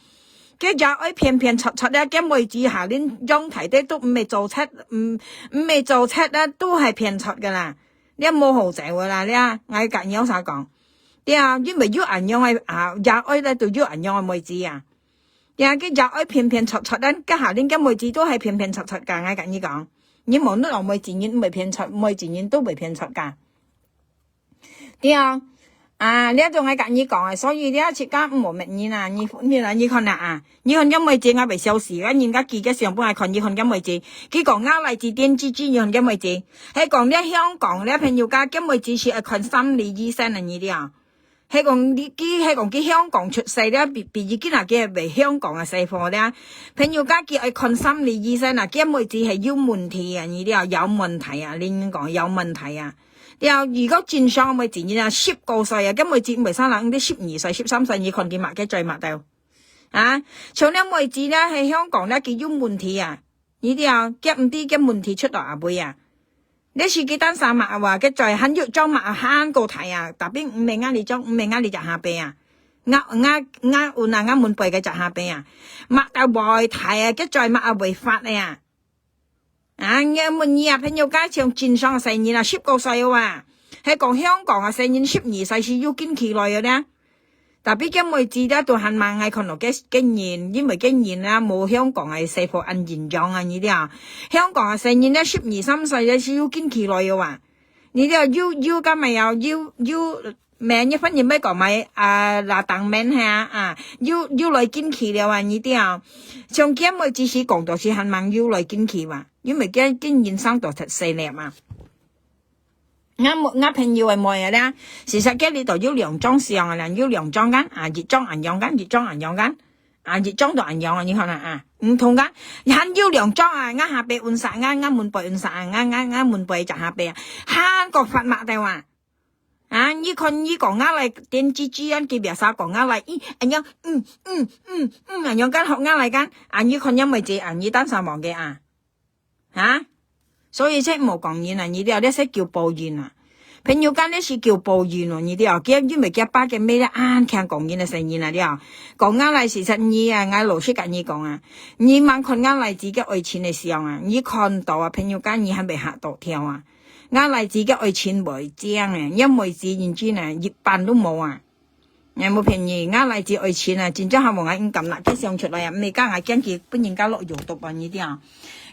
嘅日愛偏偏出咧，嘅妹子下年用睇啲都唔係做出，唔係做出咧，都係偏出噶啦！你冇好就噶啦！你啊，我隔有啥講？你啊，因為要人用係啊，日愛咧就要人用嘅妹子啊！你啊，嘅日愛偏偏出咧，嘅下年嘅妹子都係偏偏出噶，我隔你講。你冇得落每自然唔係偏出，每自然都唔係偏出噶。啲啊，呢一種係隔你講啊，所以呢一設家冇乜嘢啊，你看啊，你看今妹子我未消時，人家記嘅上半係看你看今妹子，佢講啱嚟自電子資源今妹子，係講呢香港呢朋友家今妹子是係看心理醫生啊呢啲啊。係講佢香港出世咧，別已經係佢係為香港嘅細貨咧。朋友家佢係看心理醫生啊，佢妹子係有問題啊，呢啲啊有問題啊，你講有問題啊。然後如果正常嘅妹子啊，10個歲啊，咁妹子唔係生冷啲12歲、13歲，你看佢抹嘅最抹到啊。像啲妹子咧喺香港咧，佢有問題啊，呢啲啊，佢唔知嘅問題出到阿妹啊。你是幾單三萬話嘅在很要裝物慳個睇啊，特別唔係你裝，唔係你就下邊啊，換滿背嘅就下邊啊，物到外睇啊，嘅在物違法啊，有冇嘢啊？朋友家上戰上嘅成年啊，10個歲啊，喺講香港啊，成年12歲是要堅持來嘅咧。特別嘅妹子咧，都係萬係看到嘅經驗，因為經驗啦，冇香港係細貨按現狀啊呢啲啊，香港係成年咧12、13歲咧是要堅持來嘅話，呢啲啊要咁咪要命一分嘢咩講咪嗱當命係啊，要來堅持了啊呢啲啊，像嘅妹子是講到是係萬要來堅持話，因為嘅經驗生到14年嘛。我朋友係冇嘢咧，事實嘅呢度要兩裝上啊，要兩裝間啊，熱裝銀樣間，熱裝銀樣間啊，熱裝到銀樣啊，你看啊，唔同間，很要兩裝啊，下邊換晒，滿背換晒，滿背就下邊啊，韓國法碼的話啊，你看你講嚟電子主人佢別啥講嚟，銀樣銀樣間學嚟間啊，你看因為這啊，你單上網嘅啊。所以即係冇講嘢啊，呢啲有啲識叫抱怨啊，朋友間呢是叫抱怨啊，呢啲啊，因為嘅巴嘅咩咧，聽講嘢啊，成年啊啲啊，講啱嚟事實你啊，我老師跟你講啊，你問佢啱嚟自己愛錢嘅時候啊，你看到啊，朋友間你係咪嚇到跳啊？啱嚟自己愛錢為正啊，因為自然之啊，一半都冇啊，有冇便宜？啱嚟自愛錢啊，真正係冇眼咁辣嘅上出嚟啊，未加係驚佢本人家落藥毒啊呢啲啊。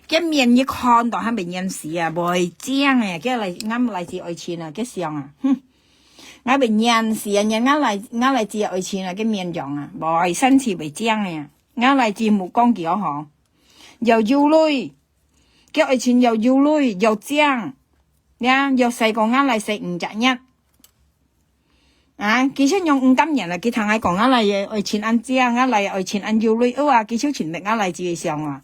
嘅面一看到係咪認識啊？未正啊！嘅嚟啱嚟自愛錢啊！嘅上啊，我咪認識啊！啱嚟自愛錢啊！嘅面容啊，未身次未正啊！啱嚟自目光幾好，又要女，嘅愛錢又要女又正，你啊又細個啱嚟食5隻1啊！幾少用5金人啊？佢同我講啱嚟愛錢按正，啱嚟愛錢按要女，哇！幾少錢咪啱嚟自上啊！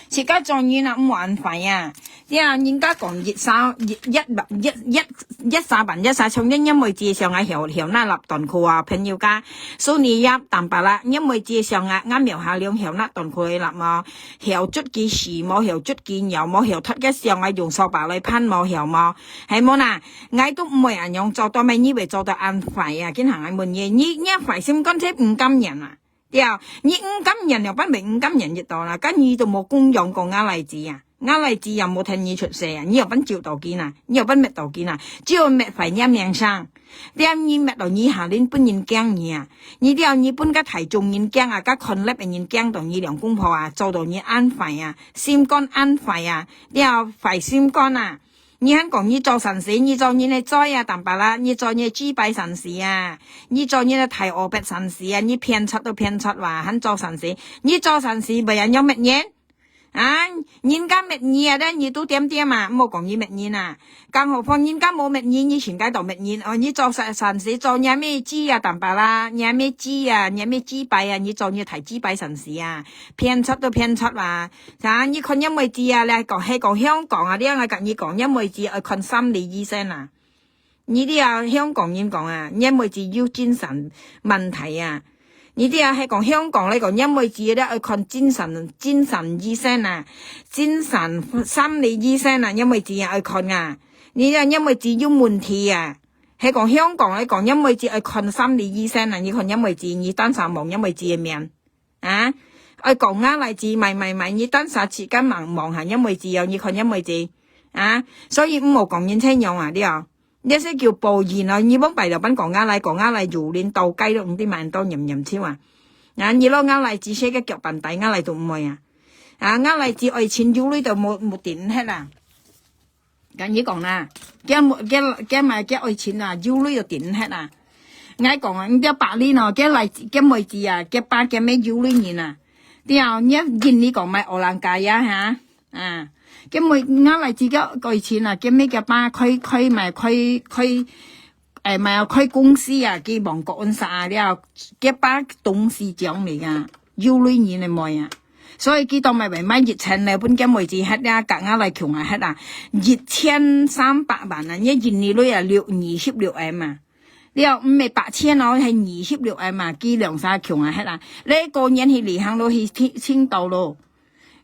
自家狀元啊，唔還費啊！人家講一三從因為自上啊條那立頓褲啊，朋友家蘇尼一淡白啦，因為自上啊啱描下兩條那頓褲立嘛，條捽幾時冇條捽幾油冇條突嘅上啊用掃把嚟噴冇條冇，係冇嗱，嗌都唔會人用做到咪以為做到按費啊，見行係悶嘢，你費先乾脆5金人啊！你5金人又不明5金人熱度啦，跟住就冇公用過啱例子啊，啱例子又冇聽你出世啊，你又不照道見啊，你又不滅道見啊，只要滅費一命生，你滅到你下年本人驚你啊，你啲你本家提重人驚啊，家困叻人驚到你兩公婆啊，做到你安費啊，心肝安費啊，你又費心肝啊。你肯講你做神事，你做你的災啊，淡白啦，你做你祭拜神事啊，你做你的提惡別神事啊，你偏出都偏出話肯做神事，你做神事別人有乜嘢啊？人家乜嘢啊？你都點點啊？唔好講你乜嘢啊？更何況人家冇乜嘢，你全街度乜嘢？哦，你做神事做你咩祭啊？淡白啦，你咩祭啊？你咩祭拜啊？你做你提祭拜神事啊？偏出都偏出話，你看因為字啊，你講香港啊，呢樣我跟你講因為字，我看心理醫生啊，呢啲啊香港人講啊，因為只要精神問題啊，呢啲啊係講香港嚟講，因為只咧去看精神醫生啊，精神心理醫生啊，因為只係去看啊，呢啲因為只要問題啊，係講香港嚟講，因為只去看心理醫生啊，你看因為只你單身忙，因為只嘅命啊，去講啱嚟只咪，你單身時間忙下，因為只有你看因為只啊，所以唔好講人聽樣啊啲啊。呢些叫暴言啊！你幫白頭班講啱嚟如練鬥雞都5啲萬多任超啊！你攞啱嚟只寫嘅腳笨底啱嚟做唔會啊！啱嚟只愛錢要呢度冇電hết啊！咁你講啦，驚咪驚愛錢啊！要呢度電hết啊！嗌講啊，啲白呢咯，驚嚟驚妹子啊，驚爸驚咩要呢年啊！啲啊，一見你講咪我難計啊嚇啊！咁咪啱嚟自己攰錢啊！咁咩嘅班開公司啊，基忙國安啥了，嘅班董事長嚟噶，要呢年嚟賣啊！所以佢當咪為買熱錢咧，本金為止hết啊，夾硬嚟窮啊hết啊，1300萬啊，一年你攞啊26M啊，你又唔係8000咯，係26M啊，幾兩晒窮啊hết啊！你個人去離行咯，去青島咯。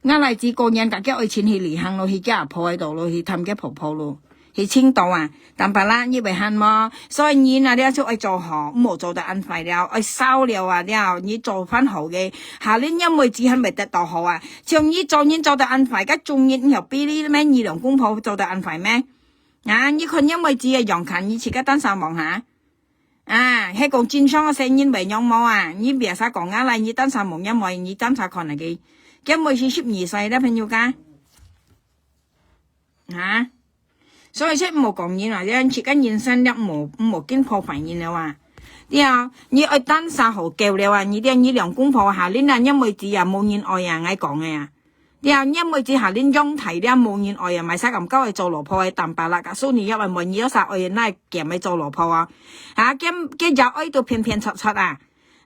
啱嚟自個人家愛錢去離行咯，去家婆喺度咯，去探家婆婆咯，去青島啊，但白啦因為慳嘛，所以你啊你就愛做好，唔好做得安快了，愛燒了啊了，你做翻好嘅，下年因為只係咪得到好啊？像你做人做得安快，咁中人又比你咩二兩公婆做得安快咩？啊，你看因為只係楊勤，你自己單身望下，啊，係講正常嘅聲音為樣冇啊，你別晒講啱嚟，你單身望因為你單身看嚟嘅。咁每次12歲咧，朋友家嚇，所以即冇講嘢啦，你自己人生咧冇經破壞嘢啦話，啲啊，你愛單身好夠了啊，你啲你兩公婆下年啊，因為只啊冇人愛啊，愛講嘅啊，啲啊，因為只下年中提咧冇人愛啊，咪使咁鳩去做羅婆去淡白啦，噶，所以因為冇人有啥愛拉夾去做羅婆啊，嚇，咁就愛到偏偏柒柒啊！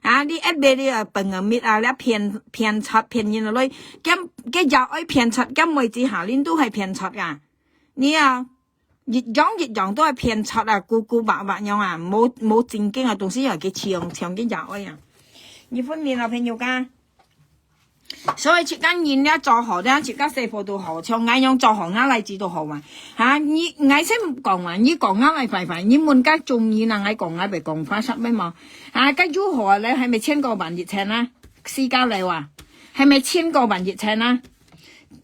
啊！你一邊你啊笨啊搣啊，你騙柒騙人嚟，咁又愛騙柒，咁為止下年都係騙柒噶。你啊，越樣都係騙柒啊，古白樣啊，冇正經啊，東西又嘅長嘅又愛啊。你分面啊，朋友家，所以出間人咧做好咧，出間師傅都好，像咁樣做好啱嚟知道好嘛。嚇，你嗌先講話，你講啱嚟快，你問家中意啦，嗌講嗌咪講花濕咩嘛？啊，咁如何咧？係咪1000個萬熱錢啦？私家你話係咪1000個萬熱錢啦？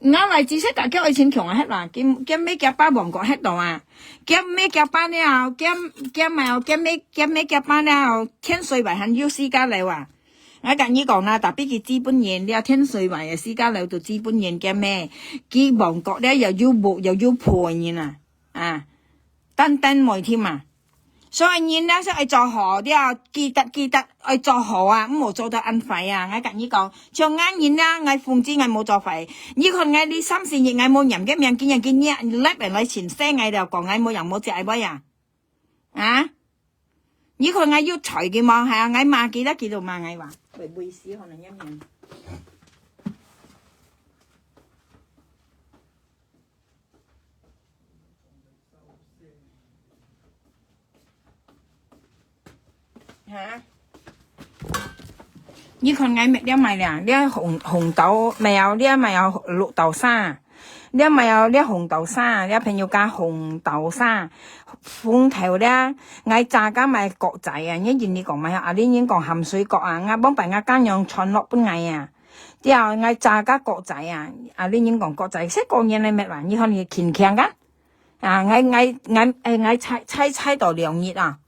啱嚟知識大家愛錢窮啊！hết啦，叫咩夾班王國hết度啊？叫咩夾班咧？叫咩夾班咧？天水圍很要私家你話。我跟你講啦，特別嘅資本人，你有天水圍嘅私家樓度資本人嘅咩？佢旺角咧又要木又要破人啊，單每添啊！所以人咧識愛做好啲啊，記得愛做好啊，唔好做得安快啊！我跟你講，像啱人啦，愛奉旨愛冇做廢，你看愛你3、4日愛冇人嘅命，見人見嘢叻人嚟前聲愛就講愛冇人冇隻愛乜呀？啊！你看愛要財嘅嘛，係啊，愛罵記得記到罵愛話。背屎可能一樣。嚇？你看愛咩？你買啦？你紅豆未有？你咪有綠豆沙？你咪有啲紅豆沙？你朋友加紅豆沙？風頭咧，我炸家咪角仔啊！一見你講咪啊，你已經講鹹水角啊！我幫病我間樣串落本藝啊！之後我炸家角仔啊！你已經講角仔，識講嘢你咩話？你看你鉗鉗噶啊！我猜到2日啊！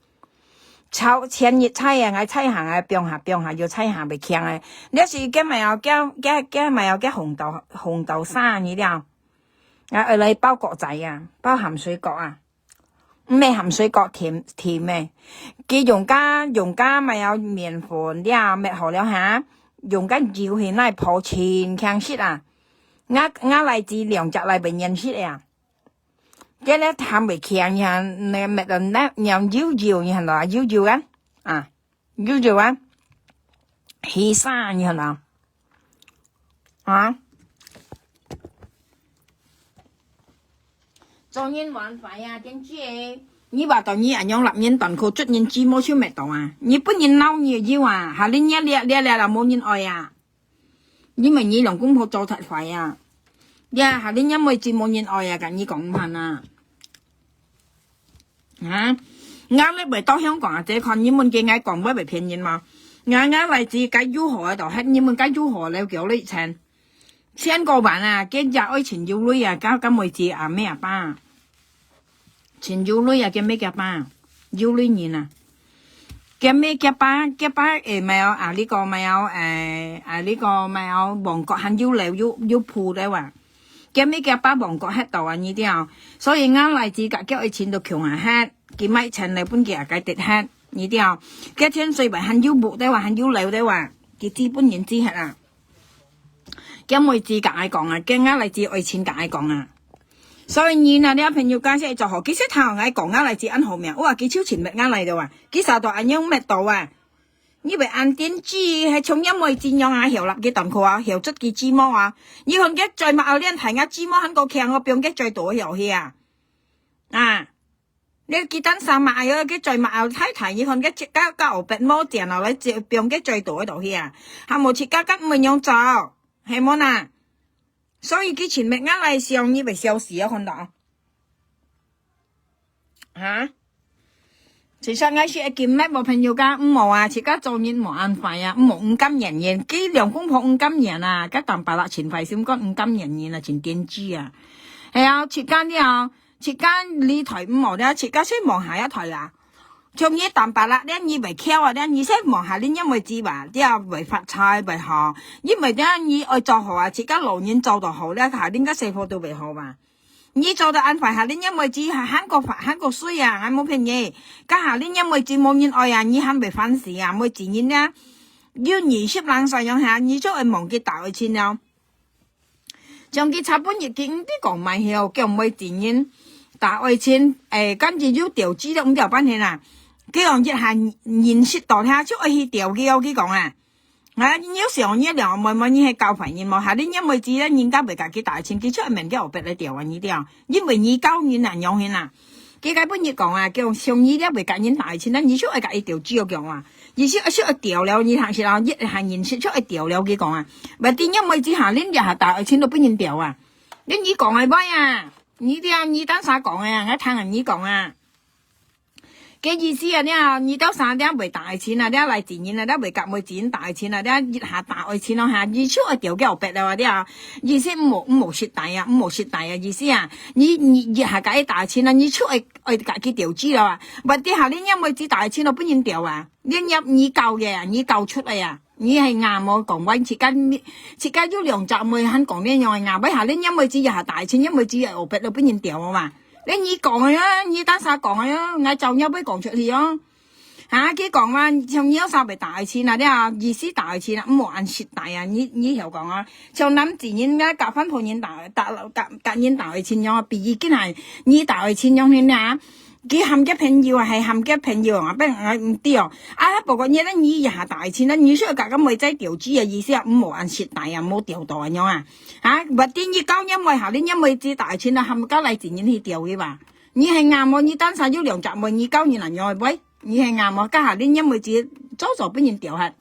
前日猜啊！我猜下啊，變下要猜下咪鉗啊！你是今咪有今咪有紅豆沙你啲啊！你包角仔啊，包鹹水角啊！咩鹹水角甜咩？佢用家咪有麵粉啲咩好了吓？用家繞起嚟破全強色啊！嚟自2隻嚟俾人色啊！cái咧探未強呀，你咪就咧又繞然後啦繞啊繞啊，起山然後啦啊！做人玩法呀，點知你話到你用立面斷佢出人知冇超咩到啊？你不人嬲你要啊，下年一叻就冇人愛啊！你咪你兩公婆做太快啊！呀，下年因為節冇人愛啊，咁你講唔啊？啱咧，咪到香港啊！這看你們嘅愛講乜咪騙人嘛？啱嚟自該如何喺度，喺你們該如何了叫你錢個萬啊！今日愛錢要女啊，搞咁位置啊咩啊爸？錢要女啊，叫咩叫爸？要女人啊！叫咩叫爸？叫爸咪有啊呢個咪有呢個咪有旺角肯要嚟要鋪咧話。叫咩叫爸旺角喺度啊呢啲啊，所以啱嚟自噶叫佢錢到窮人hết，佢咪錢嚟本嘅計跌hết呢啲啊，叫天水圍肯要木的話肯要料的話，佢資本人知hết啊，叫每自格愛講啊，叫啱嚟自愛錢格愛講啊，所以你嗱啲朋友解釋就學，幾識頭愛講啱嚟自按後面，我話幾超前咪啱嚟到啊，幾時到按樣咩到啊？你咪按電子係從因為戰樣啊，效立嘅頓佢啊，效質嘅芝麻啊，以後嘅最物有啲人睇啊，芝麻很個強，我變嘅最多遊戲啊，你記得三萬有嘅最物有睇，以後嘅切加牛白毛電腦咧，就變嘅最多遊戲啊，係冇切加吉唔用做，係冇嗱，所以佢前面啱嚟上你咪消失啊，看到嚇。其實我是見咩冇朋友家唔冇啊，自家做人冇安排啊，唔冇五金人員，幾兩公婆五金人啊，家當白啦錢費先講五金人員啊，錢電子啊，係啊，自家啲啊，自家呢台唔冇咧，自家先望下一台啦，從呢當白啦，啲以為巧啊，啲而且望下啲因為知話啲啊為發財為好，因為啲以愛做好啊，自家老人做到好咧，下啲家社會都為好嘛。你做到安排下你因為只係慳個水啊，我冇騙你。家下你因為只冇人愛啊，你慳未反事啊，冇自然啦。要20冷水樣下，你就會忘記大愛錢了。將佢差半日見啲講埋後，叫唔會自然大愛錢。跟住要調資都唔調翻去啦。佢講一下現實度下，就愛去調佢有佢講啊。有時候呢兩妹妹你係教朋友嘛，下啲因為知咧，人家未夾幾大錢，佢出面嘅後邊嚟調啊呢啲啊，因為你教人難用先啦。佢解本嘢講啊，叫上呢啲未夾人大錢啦，你出去夾一條豬肉講啊，而且出去調了，你行時啦，一行現實出去調了佢講啊，咪點因為之下呢日下大錢都俾人調啊，你講係咩啊？呢啲啊，你當啥講啊？我聽人哋講啊。嘅意思啊，你都三啲為大錢啊，啲嚟自然啊，啲為夾為自然大錢啊，啲熱下大愛錢咯嚇，而出去調嘅後邊啊啲啊，意思唔冇蝕大啊，唔冇蝕大啊，意思啊，你熱下夾大錢啊，你出去愛夾佢調資啦，或者下你因為只大錢咯，不然調啊，你入你教嘅，你教出嚟啊，你係啱我講揾設計要兩集咪肯講呢樣係啱，喂下你因為只熱下大錢，因為只後邊咯，不然調啊嘛。你講啊，你單啥講啊，我就有俾講出去咯。佢講話像你有啥為大錢啊？啲啊意思大錢啊，唔冇人蝕大啊。你又講啊，像諗自然嘅夾翻鋪人大人大錢樣啊，已經係你大錢樣先啊。佢含嘅朋友係含嘅朋友啊，不我唔知哦。不過嘢咧，你日下大錢咧，你出去夾咁咪真係調資啊，意思啊，唔冇人蝕大啊，冇調到樣啊。或者你交因為下你因為知大錢啊，含交嚟自然去調嘅話，你係啱喎，你單晒要兩集咪你交你能用喂，你係啱喎，家下你因為自早早俾人調下，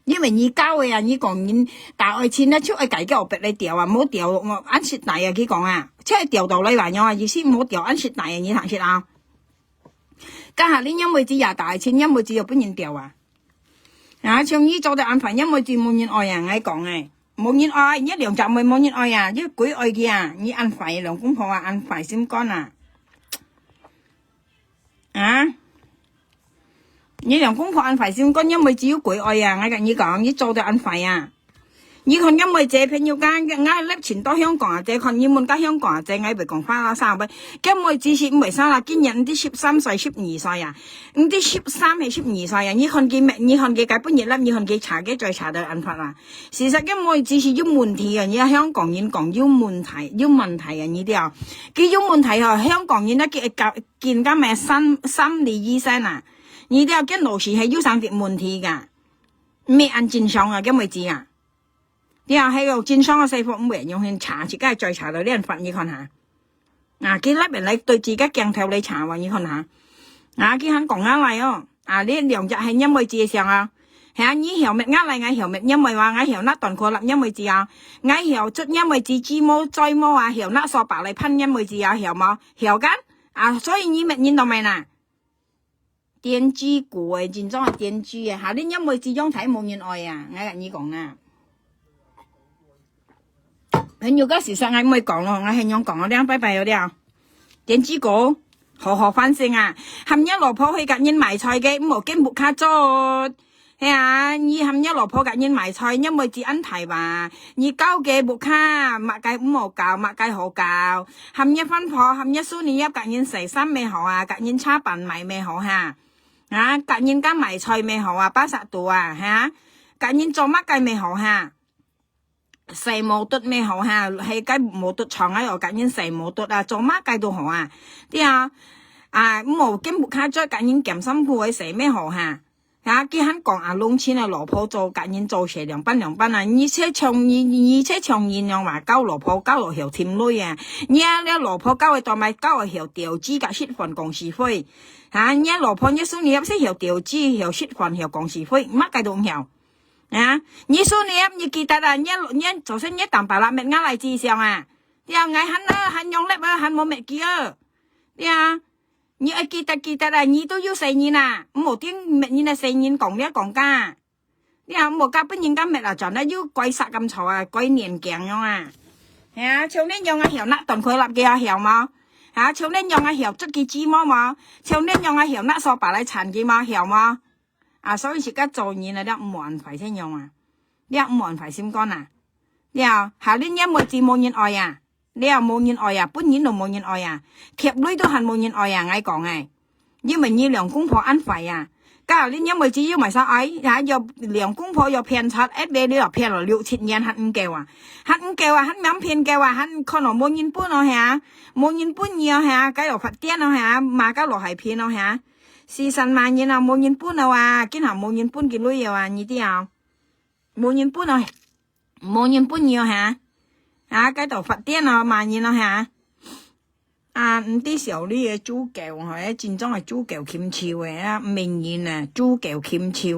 因為你交嘅啊，你講人大愛錢咧出去計嘅我逼你調啊，冇調我安蝕大啊，佢講啊，出去調到你話樣啊，意思冇調安蝕大啊，你行蝕啊。家下你因為只廿大錢，因為只又俾人調啊！像呢做嘅安排，因為只冇人愛人，我講嘅冇人愛，一兩集咪冇人愛啊！一舉愛嘅啊，你安排兩公婆啊，安排先乾啊！你兩公婆安排先乾，因為只要舉愛啊！我跟你講，你做嘅安排啊！你看因為這朋友間啱拎錢到香港啊，這看你們家香港啊，這我咪講翻啦三位，因為只是唔係生啦，今日啲13歲、12歲啊，啲13係12歲啊，你看佢解本嘢啦，你看佢查嘅再查到案發啦。事實因為只是有問題啊，你香港人講有問題啊，呢啲啊，佢有問題啊，香港人咧見家咩心理醫生啊，呢啲啊跟老師係有生啲問題噶，咩按正常啊，因為知啊。啲啊喺度戰商嘅細貨唔會用去查，自己係再查到啲人發，你看下。佢甩嚟對自己鏡頭你查喎，你看下。à cái hắn còn ngã lại ó à liên đường chạy hay nhâm mười chia sang à hả nhí hiểu mệt ngã lại ngay hiểu mệt nhâm mười và ngay hiểu nát toàn khối lập nhâm mười chia à ngay hiểu chút nhâm mười chia chi mô chơi mô à hiểu nát so bảo lại phân nhâm mười chia à hiểu mà hiểu cán à所以你mệt nhìn到未呐電子股誒，真種係電子誒，下啲因為始終睇冇人愛啊，我跟你講啊。你要嗰時實我唔會講咯，我係樣講我啲拜拜嗰啲啊。電子股好反省啊，冚一羅婆去隔人賣菜嘅，冇經冇卡咗。係啊，你冚一羅婆隔人賣菜，因為只安提話，你交嘅冇卡，物計唔好教，物計好教。冚一分婆，冚一蘇你一隔人食衫咩好啊，隔人叉笨米咩好嚇。啊，隔人間賣菜咩好啊，80度啊嚇，隔人做乜計咩好嚇，食冇得咩好嚇，係計冇得床喺度，隔人食冇得啊，做乜計都好啊，啲啊冇經冇卡咗，隔人減辛苦去食咩好嚇，啊，佢肯講啊，弄錢啊，老婆做隔人做成2班啊，而且長遠樣話交老婆交落條甜女啊，你老婆交去當咪交去條調資格蝕份公司費。啊！你老婆你說你要識曉調資、曉蝕款、曉公司費，乜計都唔曉啊！你說你記得啊！你就算你當白啦，咪啱嚟至上啊！啲啊，嗌喊用力啊，喊冇咩記啊！啲啊，你記得啊！你都要4年啊！冇點咩你4年講呢講家，啲啊冇加本人家咩啦，就係要貴殺咁嘈啊，貴年鏡樣啊！啊，像呢樣啊，曉嗱當佢立嘅啊，曉冇？啊，像恁用啊曉捉佢紙麼嘛？像恁用啊曉那所把來殘佢嘛曉嘛？啊，所以是家做嘢啊，你唔還費先用啊，你唔還費先講啊，你下恁一冇字冇人愛啊，你又冇人愛啊，本人都冇人愛啊，貼女都係冇人愛啊，我講誒，因為你兩公婆安費啊，假如恁一冇字要埋晒愛，嚇又兩公婆又騙出，一嚟你又騙落6、7年，還唔夠啊，還唔啱騙夠啊，還可能冇人搬咯嚇。冇人搬嘢嚇，梗又發癲咯嚇，馬家落係騙咯嚇，40萬嘢啊冇人搬咯啊，今後冇人搬嘅女嘢啊，呢啲啊，冇人搬咯，冇人搬嘢嚇，啊梗就發癲咯萬嘢咯嚇，啊唔啲時候呢嘢豬腳係真種係豬腳鉗超嘅啊，明年啊豬腳鉗超。